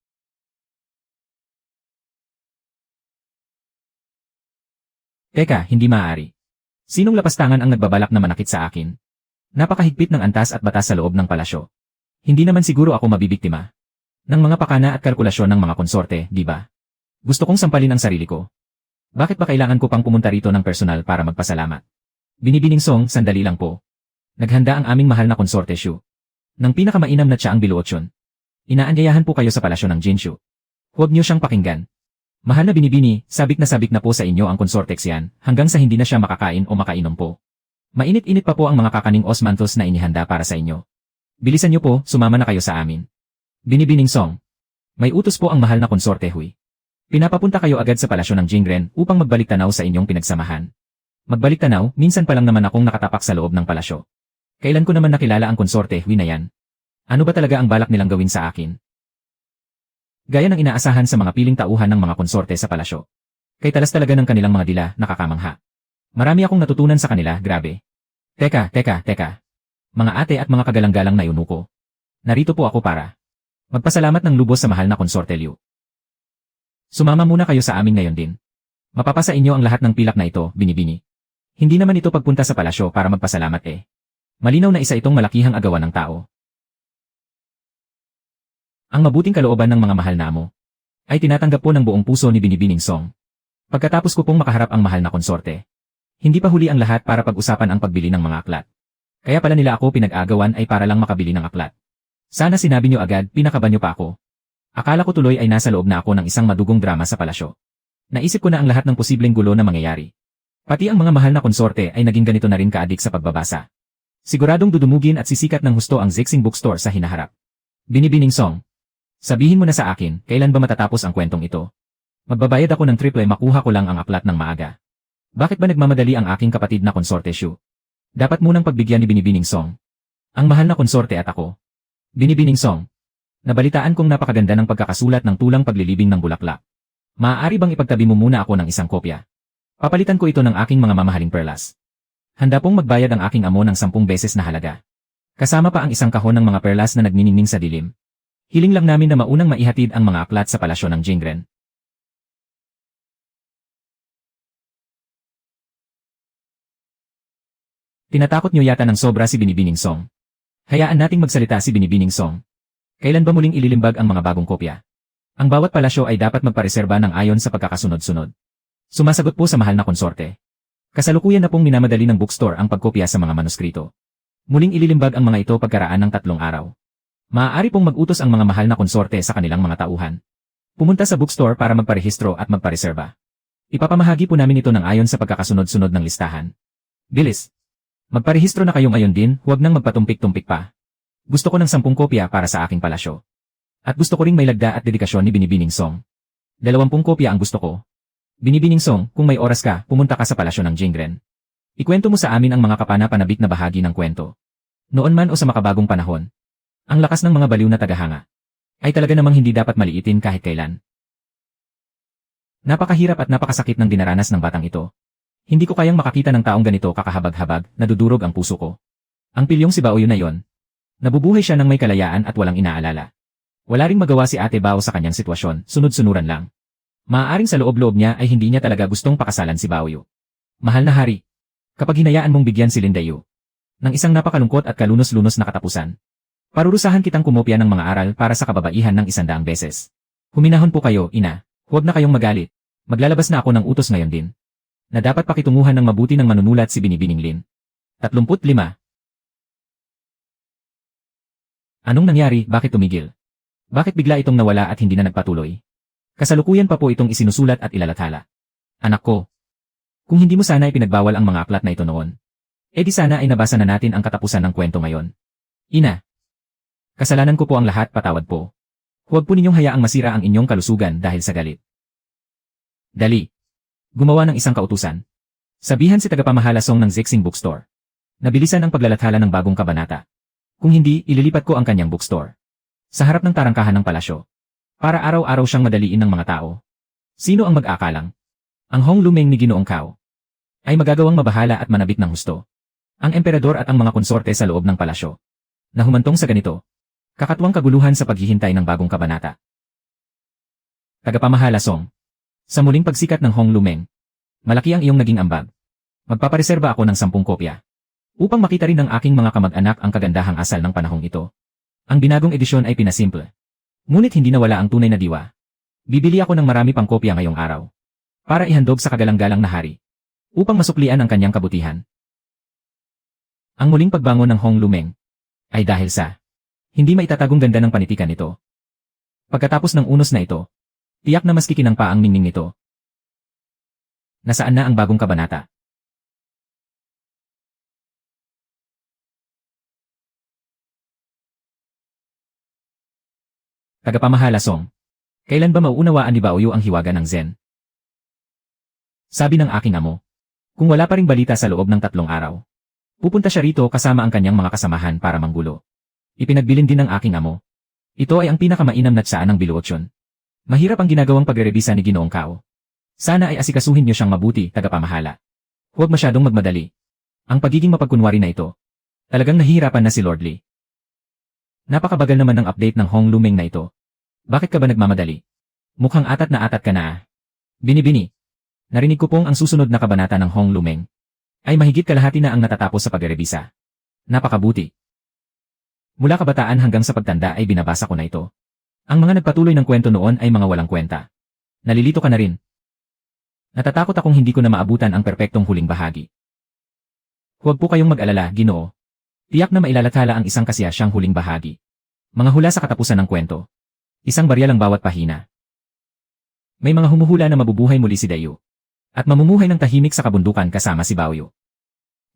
Teka, hindi maaari. Sinong lapastangan ang nagbabalak na manakit sa akin? Napakahigpit ng antas at batas sa loob ng palasyo. Hindi naman siguro ako mabibiktima ng mga pakana at kalkulasyon ng mga konsorte, di ba? Gusto kong sampalin ang sarili ko. Bakit ba kailangan ko pang pumunta rito ng personal para magpasalamat? Binibining Song, sandali lang po. Naghanda ang aming mahal na konsorte Shu ng pinakamainam na tsaang biluotsyon. Inaanyayahan po kayo sa palasyo ng Jinshu. Huwag niyo siyang pakinggan. Mahal na Binibini, sabik na po sa inyo ang konsortex yan hanggang sa hindi na siya makakain o makainom po. Mainit-init pa po ang mga kakaning osmanthus na inihanda para sa inyo. Bilisan niyo po, sumama na kayo sa amin. Binibining Song. May utos po ang mahal na konsorte Hui. Pinapapunta kayo agad sa palasyo ng Jingren upang magbalik tanaw sa inyong pinagsamahan. Magbalik tanaw, minsan pa lang naman akong nakatapak sa loob ng palasyo. Kailan ko naman nakilala ang konsorte Hui na yan? Ano ba talaga ang balak nilang gawin sa akin? Gaya ng inaasahan sa mga piling tauhan ng mga konsorte sa palasyo. Kay talas talaga ng kanilang mga dila, nakakamangha. Marami akong natutunan sa kanila, grabe. Teka. Mga ate at mga kagalang-galang na yunuko. Narito po ako para magpasalamat ng lubos sa mahal na konsorte Liu. Sumama muna kayo sa amin ngayon din. Mapapasa inyo ang lahat ng pilak na ito, Binibini. Hindi naman ito pagpunta sa palasyo para magpasalamat eh. Malinaw na isa itong malakihang agawan ng tao. Ang mabuting kalooban ng mga mahal na amo ay tinatanggap po ng buong puso ni Binibining Song. Pagkatapos ko pong makaharap ang mahal na konsorte, hindi pa huli ang lahat para pag-usapan ang pagbili ng mga aklat. Kaya pala nila ako pinag-agawan ay para lang makabili ng aklat. Sana sinabi nyo agad, pinakaban nyo pa ako. Akala ko tuloy ay nasa loob na ako ng isang madugong drama sa palasyo. Naisip ko na ang lahat ng posibleng gulo na mangyayari. Pati ang mga mahal na konsorte ay naging ganito na rin kaadik sa pagbabasa. Siguradong dudumugin at sisikat ng husto ang Zixing Bookstore sa hinaharap. Binibining Song, sabihin mo na sa akin, kailan ba matatapos ang kwentong ito? Magbabayad ako ng triple makuha ko lang ang aklat ng maaga. Bakit ba nagmamadali ang aking kapatid na konsorte Shu? Dapat munang pagbigyan ni Binibining Song ang mahal na konsorte at ako. Binibining Song, nabalitaan kong napakaganda ng pagkakasulat ng tulang paglilibing ng bulaklak. Maaari bang ipagtabi mo muna ako ng isang kopya? Papalitan ko ito ng aking mga mamahaling perlas. Handa pong magbayad ang aking amo ng 10 beses na halaga. Kasama pa ang isang kahon ng mga perlas na nagniningning sa dilim. Hiling lang namin na maunang maihatid ang mga aklat sa palasyo ng Jingren. Tinatakot niyo yata ng sobra si Binibining Song. Hayaan nating magsalita si Binibining Song. Kailan ba muling ililimbag ang mga bagong kopya? Ang bawat palasyo ay dapat magpareserba ng ayon sa pagkakasunod-sunod. Sumasagot po sa mahal na konsorte. Kasalukuyan na pong minamadali ng bookstore ang pagkopya sa mga manuskrito. Muling ililimbag ang mga ito pagkaraan ng 3 araw. Maaari pong mag-utos ang mga mahal na konsorte sa kanilang mga tauhan. Pumunta sa bookstore para magparehistro at magpareserba. Ipapamahagi po namin ito ng ayon sa pagkakasunod-sunod ng listahan. Bilis! Magparehistro na kayo ngayon din, huwag nang magpatumpik-tumpik pa. Gusto ko ng 10 kopya para sa aking palasyo. At gusto ko ring may lagda at dedikasyon ni Binibining Song. 20 kopya ang gusto ko. Binibining Song, kung may oras ka, pumunta ka sa palasyo ng Jingren. Ikwento mo sa amin ang mga kapana-panabik na bahagi ng kwento. Noon man o sa makabagong panahon. Ang lakas ng mga baliw na tagahanga ay talaga namang hindi dapat maliitin kahit kailan. Napakahirap at napakasakit ng dinaranas ng batang ito. Hindi ko kayang makakita ng taong ganito kakahabag-habag, nadudurog ang puso ko. Ang pilyong si Baoyu na yon. Nabubuhay siya ng may kalayaan at walang inaalala. Wala ring magawa si Ate Bao sa kanyang sitwasyon, sunod-sunuran lang. Maaaring sa loob-loob niya ay hindi niya talaga gustong pakasalan si Baoyu. Mahal na hari, kapag hinayaan mong bigyan si Lindayu ng isang napakalungkot at kalunos-lunos na katapusan, parurusahan kitang kumopya ng mga aral para sa kababaihan ng 100 beses. Huminahon po kayo, ina. Huwag na kayong magalit. Maglalabas na ako ng utos ngayon din. Na dapat pakitunguhan ng mabuti ng manunulat si Binibining Lin. 35. Anong nangyari, bakit tumigil? Bakit bigla itong nawala at hindi na nagpatuloy? Kasalukuyan pa po itong isinusulat at ilalathala. Anak ko, kung hindi mo sana ipinagbawal ang mga aklat na ito noon, di sana ay nabasa na natin ang katapusan ng kwento ngayon. Ina, kasalanan ko po ang lahat, patawad po. Huwag po ninyong hayaang masira ang inyong kalusugan dahil sa galit. Dali. Gumawa ng isang kautusan. Sabihan si tagapamahala Song ng Zixing Bookstore. Nabilisan ang paglalathala ng bagong kabanata. Kung hindi, ililipat ko ang kanyang bookstore sa harap ng tarangkahan ng palasyo. Para araw-araw siyang madaliin ng mga tao. Sino ang mag-aakalang? Ang Hong Lumeng ni Ginoong Cao ay magagawang mabahala at manabik ng husto. Ang emperador at ang mga konsorte sa loob ng palasyo na humantong sa ganito. Kakatuwang kaguluhan sa paghihintay ng bagong kabanata. Tagapamahala Song. Sa muling pagsikat ng Hong Lumeng, malaki ang iyong naging ambag. Magpapareserba ako ng 10 kopya. Upang makita rin ng aking mga kamag-anak ang kagandahang asal ng panahong ito. Ang binagong edisyon ay pinasimple. Ngunit hindi nawala ang tunay na diwa. Bibili ako ng marami pang kopya ngayong araw. Para ihandog sa kagalang-galang na hari. Upang masuklian ang kanyang kabutihan. Ang muling pagbangon ng Hong Lumeng ay dahil sa hindi maitatagong ganda ng panitikan nito. Pagkatapos ng unos na ito, tiyak na mas kikinang pa ang ningning nito. Nasaan na ang bagong kabanata? Tagapamahala Song. Kailan ba mauunawaan ni Baoyu ang hiwaga ng Zen? Sabi ng aking amo. Kung wala pa ring balita sa loob ng 3 araw, pupunta siya rito kasama ang kanyang mga kasamahan para manggulo. Ipinagbilin din ng aking amo. Ito ay ang pinakamainam na tsaan ng biluotsyon. Mahirap ang ginagawang pagrerebisa ni Ginoong Cao. Sana ay asikasuhin niyo siyang mabuti, tagapamahala. Huwag masyadong magmadali. Ang pagiging mapagkunwari na ito. Talagang nahihirapan na si Lord Lee. Napakabagal naman ng update ng Hong Lumeng na ito. Bakit ka ba nagmamadali? Mukhang atat na atat ka na ah. Binibini. Narinig ko pong ang susunod na kabanata ng Hong Lumeng ay mahigit kalahati na ang natatapos sa pagrebisa. Napakabuti. Mula kabataan hanggang sa pagtanda ay binabasa ko na ito. Ang mga nagpatuloy ng kwento noon ay mga walang kwenta. Nalilito ka na rin. Natatakot akong hindi ko na maabutan ang perpektong huling bahagi. Huwag po kayong mag-alala, Ginoo. Tiyak na mailalathala ang isang kasiyasyang huling bahagi. Mga hula sa katapusan ng kwento. Isang barya lang bawat pahina. May mga humuhula na mabubuhay muli si Dayu. At mamumuhay ng tahimik sa kabundukan kasama si Baoyu.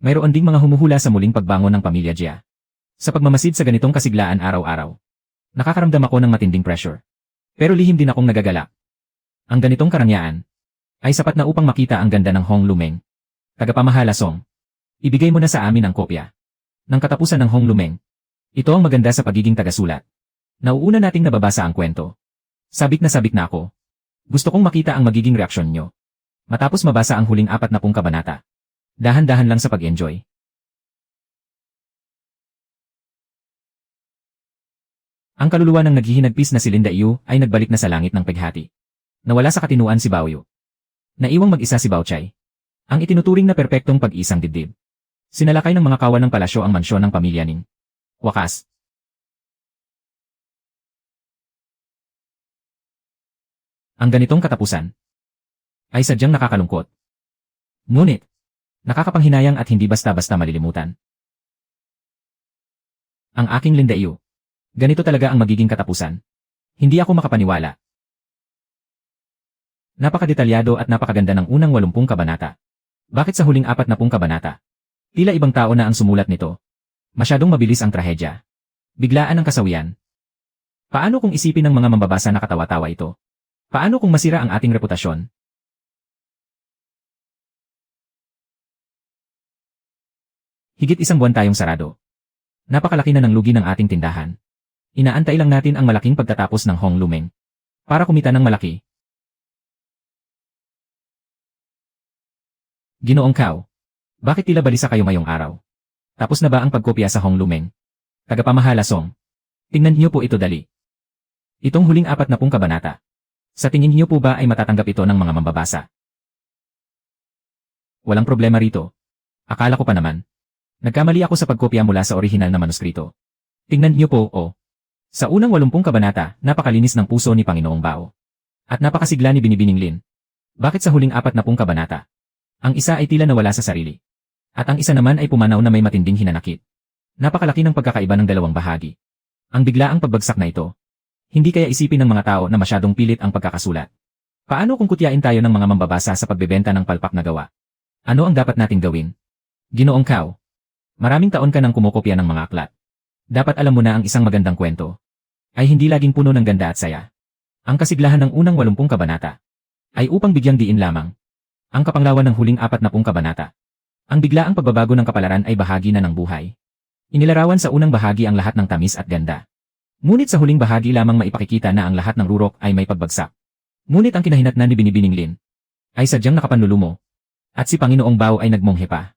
Mayroon ding mga humuhula sa muling pagbangon ng pamilya Jia. Sa pagmamasid sa ganitong kasiglaan araw-araw. Nakakaramdam ako ng matinding pressure. Pero lihim din akong nagagalak. Ang ganitong karangyaan ay sapat na upang makita ang ganda ng Hong Lumeng. Tagapamahala Song. Ibigay mo na sa amin ang kopya ng katapusan ng Hong Lumeng. Ito ang maganda sa pagiging tagasulat. Nauuna nating nababasa ang kwento. Sabik na ako. Gusto kong makita ang magiging reaksyon nyo. Matapos mabasa ang huling 40 kabanata. Dahan-dahan lang sa pag-enjoy. Ang kaluluwa ng naghihinagpis na si Linda Yu ay nagbalik na sa langit ng peghati. Nawala sa katinuan si Baoyu. Naiwang mag-isa si Baochay. Ang itinuturing na perpektong pag-isang dibdib. Sinalakay ng mga kawan ng palasyo ang mansyon ng pamilya Ning. Wakas. Ang ganitong katapusan ay sadyang nakakalungkot. Ngunit, nakakapanghinayang at hindi basta-basta malilimutan. Ang aking Linda Yu. Ganito talaga ang magiging katapusan. Hindi ako makapaniwala. Napakadetalyado at napakaganda ng unang 80 kabanata. Bakit sa huling 40 kabanata? Tila ibang tao na ang sumulat nito. Masyadong mabilis ang trahedya. Biglaan ang kasawian. Paano kung isipin ng mga mambabasa na katawa-tawa ito? Paano kung masira ang ating reputasyon? Higit 1 buwan tayong sarado. Napakalaki na ng lugi ng ating tindahan. Inaantay lang natin ang malaking pagtatapos ng Hong Lumeng. Para kumita ng malaki. Ginoong Kao. Bakit tila balisa kayo ngayong araw? Tapos na ba ang pagkopya sa Hong Lumeng? Tagapamahala Song. Tingnan niyo po ito dali. Itong huling 40 kabanata. Sa tingin niyo po ba ay matatanggap ito ng mga mambabasa? Walang problema rito. Akala ko pa naman. Nagkamali ako sa pagkopya mula sa orihinal na manuskrito. Tingnan niyo po, oh. Sa unang 80 kabanata, napakalinis ng puso ni Panginoong Bao. At napakasigla ni Binibining Lin. Bakit sa huling 40 kabanata? Ang isa ay tila nawala sa sarili. At ang isa naman ay pumanaw na may matinding hinanakit. Napakalaki ng pagkakaiba ng dalawang bahagi. Ang biglaang pagbagsak na ito. Hindi kaya isipin ng mga tao na masyadong pilit ang pagkakasulat. Paano kung kutyain tayo ng mga mambabasa sa pagbebenta ng palpak na gawa? Ano ang dapat nating gawin? Ginoong Kao. Maraming taon ka nang kumukopya ng mga aklat. Dapat alam mo na ang isang magandang kwento ay hindi laging puno ng ganda at saya. Ang kasiglahan ng unang 80 kabanata ay upang bigyang diin lamang. Ang kapanglawan ng huling 40 kabanata. Ang biglaang pagbabago ng kapalaran ay bahagi na ng buhay. Inilarawan sa unang bahagi ang lahat ng tamis at ganda. Ngunit sa huling bahagi lamang maipakikita na ang lahat ng rurok ay may pagbagsak. Ngunit ang kinahinatnan ni Binibining Lin ay sadyang nakapanlulumo. At si Panginoong Bao ay nagmonghe pa.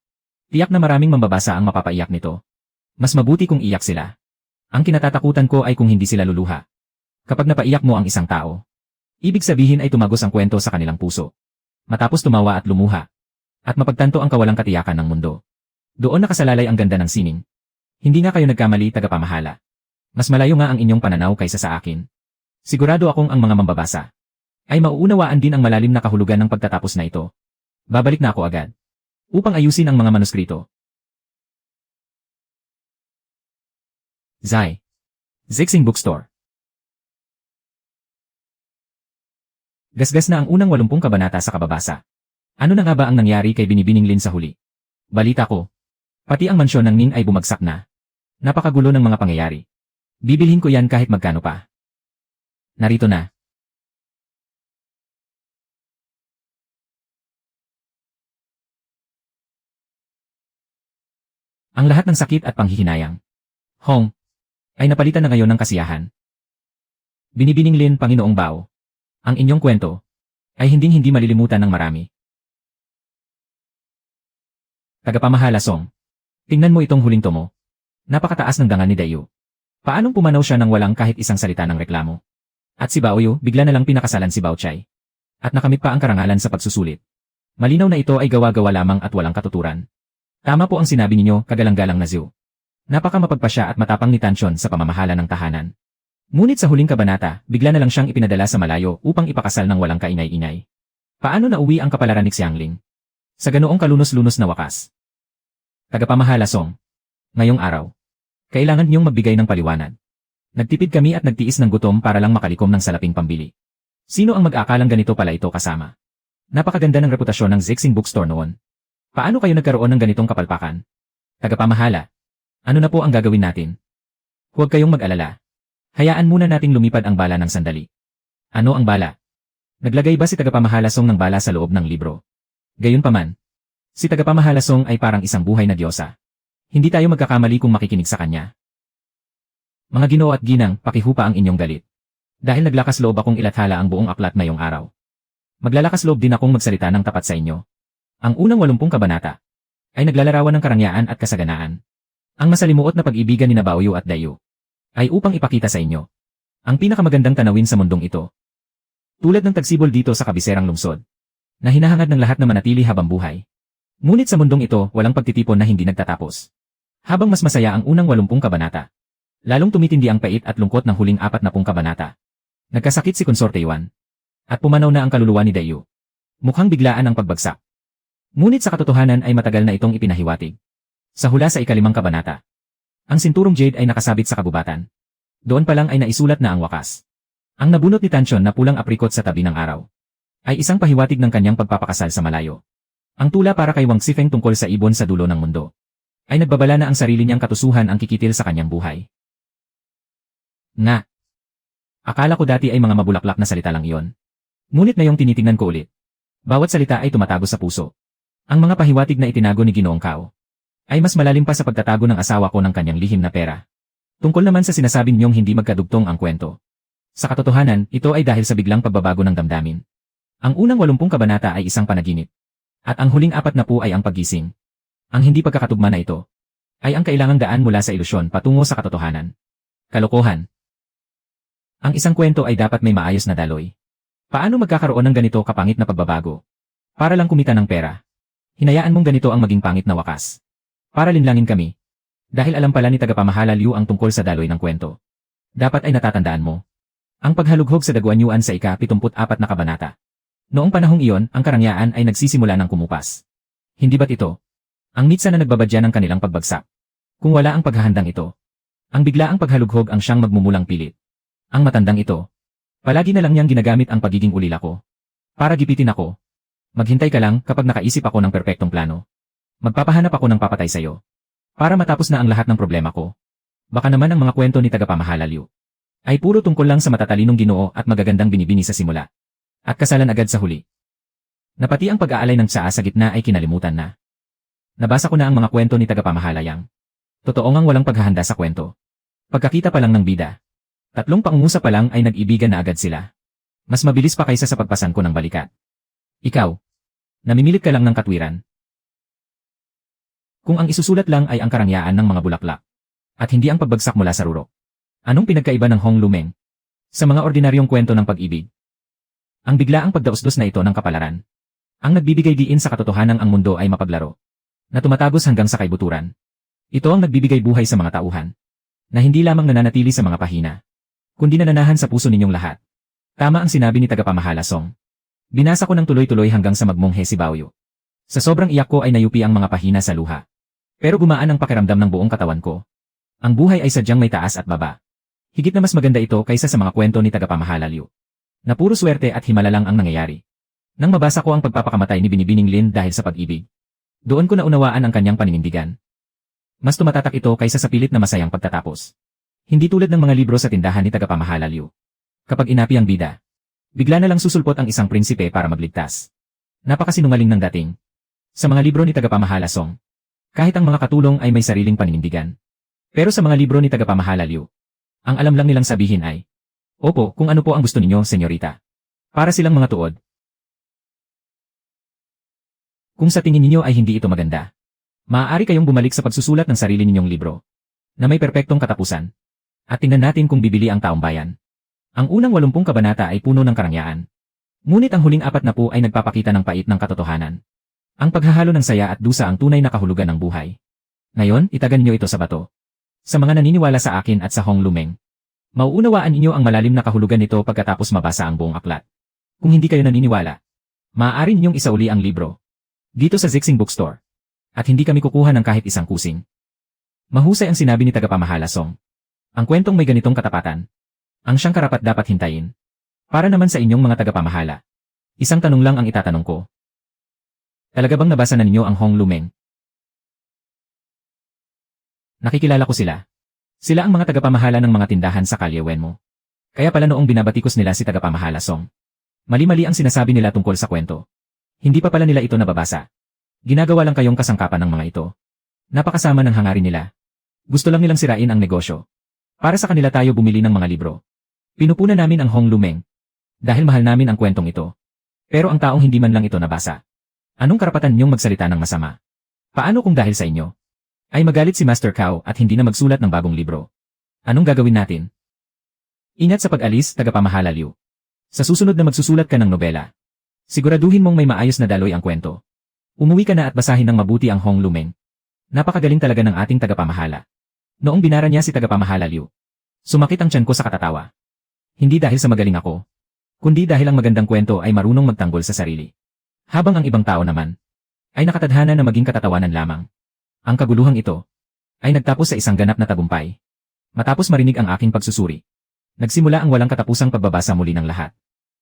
Tiyak na maraming mambabasa ang mapapaiyak nito. Mas mabuti kung iyak sila. Ang kinatatakutan ko ay kung hindi sila luluha. Kapag napaiyak mo ang isang tao, ibig sabihin ay tumagos ang kwento sa kanilang puso. Matapos tumawa at lumuha. At mapagtanto ang kawalang katiyakan ng mundo. Doon nakasalalay ang ganda ng sining. Hindi nga kayo nagkamali, tagapamahala. Mas malayo nga ang inyong pananaw kaysa sa akin. Sigurado akong ang mga mambabasa ay mauunawaan din ang malalim na kahulugan ng pagtatapos na ito. Babalik na ako agad upang ayusin ang mga manuskrito. Zai. Zixing Bookstore. Gasgas na ang unang 80 kabanata sa kababasa. Ano na nga ba ang nangyari kay Binibining Lin sa huli? Balita ko. Pati ang mansyon ng Ning ay bumagsak na. Napakagulo ng mga pangyayari. Bibilhin ko yan kahit magkano pa. Narito na. Ang lahat ng sakit at panghihinayang. Hong. Ay napalitan na ngayon ng kasiyahan. Binibining Lin, Panginoong Bao. Ang inyong kwento ay hinding-hindi malilimutan ng marami. Tagapamahala Song. Tingnan mo itong huling tomo. Napakataas ng dangal ni Dayu. Paanong pumanaw siya nang walang kahit isang salita ng reklamo? At si Baoyu, bigla na lang pinakasalan si Baochai. At nakamit pa ang karangalan sa pagsusulit. Malinaw na ito ay gawa-gawa lamang at walang katuturan. Tama po ang sinabi ninyo, kagalang-galang na Zhu. Napakamapagpa siya at matapang ni Tanchon sa pamamahala ng tahanan. Ngunit sa huling kabanata, bigla na lang siyang ipinadala sa malayo upang ipakasal ng walang kaingay-ingay. Paano nauwi ang kapalaran ni Xiangling? Sa ganoong kalunos-lunos na wakas. Tagapamahala Song. Ngayong araw. Kailangan niyong magbigay ng paliwanag. Nagtipid kami at nagtiis ng gutom para lang makalikom ng salaping pambili. Sino ang mag-aakalang ganito pala ito kasama? Napakaganda ng reputasyon ng Zixing Bookstore noon. Paano kayo nagkaroon ng ganitong kapalpakan? Tagapamahala. Ano na po ang gagawin natin? Huwag kayong mag-alala. Hayaan muna nating lumipad ang bala ng sandali. Ano ang bala? Naglagay ba si tagapamahala Song ng bala sa loob ng libro? Gayunpaman. Si tagapamahala Song ay parang isang buhay na diyosa. Hindi tayo magkakamali kung makikinig sa kanya. Mga Ginoo at Ginang, pakihupa ang inyong galit. Dahil naglakas loob akong ilathala ang buong aklat ngayong araw. Maglalakas loob din akong magsalita ng tapat sa inyo. Ang unang 80 kabanata ay naglalarawan ng karangyaan at kasaganaan. Ang masalimuot na pag-ibigan ni Baoyu at Dayu ay upang ipakita sa inyo ang pinakamagandang tanawin sa mundong ito. Tulad ng tagsibol dito sa kabiserang lungsod, na hinahangad ng lahat na manatili habang buhay. Ngunit sa mundong ito, walang pagtitipon na hindi nagtatapos. Habang mas masaya ang unang 80 kabanata, lalong tumitindi ang pait at lungkot ng huling 40 kabanata. Nagkasakit si Konsorte Yuan. At pumanaw na ang kaluluwa ni Dayu. Mukhang biglaan ang pagbagsak. Ngunit sa katotohanan ay matagal na itong ipinahiwatig. Sa hula sa ika-5 kabanata, ang sinturong jade ay nakasabit sa kabubatan. Doon pa lang ay naisulat na ang wakas. Ang nabunot ni Tanchon na pulang aprikot sa tabi ng araw ay isang pahiwatig ng kanyang pagpapakasal sa malayo. Ang tula para kay Wang Xifeng tungkol sa ibon sa dulo ng mundo ay nagbabala na ang sarili niyang katusuhan ang kikitil sa kanyang buhay. Nga. Akala ko dati ay mga mabulaklak na salita lang iyon. Ngunit ngayong tinitingnan ko ulit, bawat salita ay tumatagos sa puso. Ang mga pahiwatig na itinago ni Ginoong Kao ay mas malalim pa sa pagtatago ng asawa ko ng kanyang lihim na pera. Tungkol naman sa sinasabing niyong hindi magkadugtong ang kwento. Sa katotohanan, ito ay dahil sa biglang pagbabago ng damdamin. Ang unang 80 kabanata ay isang panaginip. At ang huling 40 ay ang paggising. Ang hindi pagkakatugma na ito ay ang kailangang daan mula sa ilusyon patungo sa katotohanan. Kalokohan. Ang isang kwento ay dapat may maayos na daloy. Paano magkakaroon ng ganito kapangit na pagbabago? Para lang kumita ng pera. Hinayaan mong ganito ang maging pangit na wakas. Para linlangin kami. Dahil alam pala ni tagapamahala Liu ang tungkol sa daloy ng kwento. Dapat ay natatandaan mo. Ang paghalughog sa Daguan Yuan sa ika-74 na kabanata. Noong panahong iyon, ang karangyaan ay nagsisimula ng kumupas. Hindi ba't ito ang mitsa na nagbabadya ng kanilang pagbagsak? Kung wala ang paghahandang ito, ang biglaang paghalughog ang siyang magmumulang pilit. Ang matandang ito, palagi na lang niyang ginagamit ang pagiging ulila ko. Para gipitin ako. Maghintay ka lang kapag nakaisip ako ng perpektong plano. Magpapahanap ako ng papatay sa'yo. Para matapos na ang lahat ng problema ko. Baka naman ang mga kwento ni tagapamahala Liu ay puro tungkol lang sa matatalinong Ginoo at magagandang binibini sa simula. At kasalan agad sa huli. Napati ang pag-aalay ng tsaa sa gitna ay kinalimutan na. Nabasa ko na ang mga kwento ni tagapamahala Yang. Totoo ngang walang paghahanda sa kwento. Pagkakita pa lang ng bida, 3 pangungusap pa lang ay nag-ibigan na agad sila. Mas mabilis pa kaysa sa pagpasan ko ng balikat. Ikaw, namimilit ka lang ng katwiran. Kung ang isusulat lang ay ang karangyaan ng mga bulaklak, at hindi ang pagbagsak mula sa rurok, anong pinagkaiba ng Hong Lumeng sa mga ordinaryong kwento ng pag-ibig? Ang biglaang pagdausdos na ito ng kapalaran, ang nagbibigay diin sa katotohanang ang mundo ay mapaglaro, na tumatagos hanggang sa kaibuturan. Ito ang nagbibigay buhay sa mga tauhan, na hindi lamang nananatili sa mga pahina, kundi nananahan sa puso ninyong lahat. Tama ang sinabi ni tagapamahala Song. Binasa ko ng tuloy-tuloy hanggang sa magmonghe si Baoyu. Sa sobrang iyak ko ay nayupi ang mga pahina sa luha. Pero gumaan ang pakiramdam ng buong katawan ko. Ang buhay ay sadyang may taas at baba. Higit na mas maganda ito kaysa sa mga kwento ni tagapamahala Liu, na puro swerte at himala lang ang nangyayari. Nang mabasa ko ang pagpapakamatay ni Binibining Lin dahil sa pag-ibig, doon ko naunawaan ang kanyang paninindigan. Mas tumatatak ito kaysa sa pilit na masayang pagtatapos. Hindi tulad ng mga libro sa tindahan ni tagapamahala Liu. Kapag inapi ang bida, bigla na lang susulpot ang isang prinsipe para magligtas. Napakasinungaling ng dating. Sa mga libro ni tagapamahala Song, kahit ang mga katulong ay may sariling paninindigan. Pero sa mga libro ni tagapamahala Liu, ang alam lang nilang sabihin ay, "Opo, kung ano po ang gusto ninyo, senyorita." Para silang mga tuod. Kung sa tingin ninyo ay hindi ito maganda, maaari kayong bumalik sa pagsusulat ng sarili ninyong libro, na may perpektong katapusan. At tingnan natin kung bibili ang taong bayan. Ang unang 80 kabanata ay puno ng karangyaan. Ngunit ang huling 40 ay nagpapakita ng pait ng katotohanan. Ang paghahalo ng saya at dusa ang tunay na kahulugan ng buhay. Ngayon, itagan niyo ito sa bato. Sa mga naniniwala sa akin at sa Hong Lumeng, mauunawaan ninyo ang malalim na kahulugan nito pagkatapos mabasa ang buong aklat. Kung hindi kayo naniniwala, maaari ninyong isauli ang libro dito sa Zixing Bookstore. At hindi kami kukuha ng kahit isang kusing. Mahusay ang sinabi ni tagapamahala Song. Ang kwentong may ganitong katapatan, ang siyang karapat dapat hintayin. Para naman sa inyong mga tagapamahala, isang tanong lang ang itatanong ko. Talaga bang nabasa na ninyo ang Hong Lumeng? Nakikilala ko sila. Sila ang mga tagapamahala ng mga tindahan sa Kalye Wenmo. Kaya pala noong binabatikos nila si tagapamahala Song, mali-mali ang sinasabi nila tungkol sa kwento. Hindi pa pala nila ito nababasa. Ginagawa lang kayong kasangkapan ng mga ito. Napakasama ng hangarin nila. Gusto lang nilang sirain ang negosyo. Para sa kanila tayo bumili ng mga libro. Pinupuna namin ang Hong Lumeng. Dahil mahal namin ang kwentong ito. Pero ang taong hindi man lang ito nabasa. Anong karapatan niyong magsalita ng masama? Paano kung dahil sa inyo ay magalit si Master Cao at hindi na magsulat ng bagong libro? Anong gagawin natin? Ingat sa pag-alis, tagapamahala Liu. Sa susunod na magsusulat ka ng nobela, siguraduhin mong may maayos na daloy ang kwento. Umuwi ka na at basahin ng mabuti ang Hong Lumeng. Napakagaling talaga ng ating tagapamahala. Noong binara niya si tagapamahala Liu, sumakit ang tiyan ko sa katatawa. Hindi dahil sa magaling ako, kundi dahil ang magandang kwento ay marunong magtanggol sa sarili. Habang ang ibang tao naman ay nakatadhana na maging katatawanan lamang. Ang kaguluhang ito ay nagtapos sa isang ganap na tagumpay. Matapos marinig ang aking pagsusuri, nagsimula ang walang katapusang pagbabasa muli ng lahat.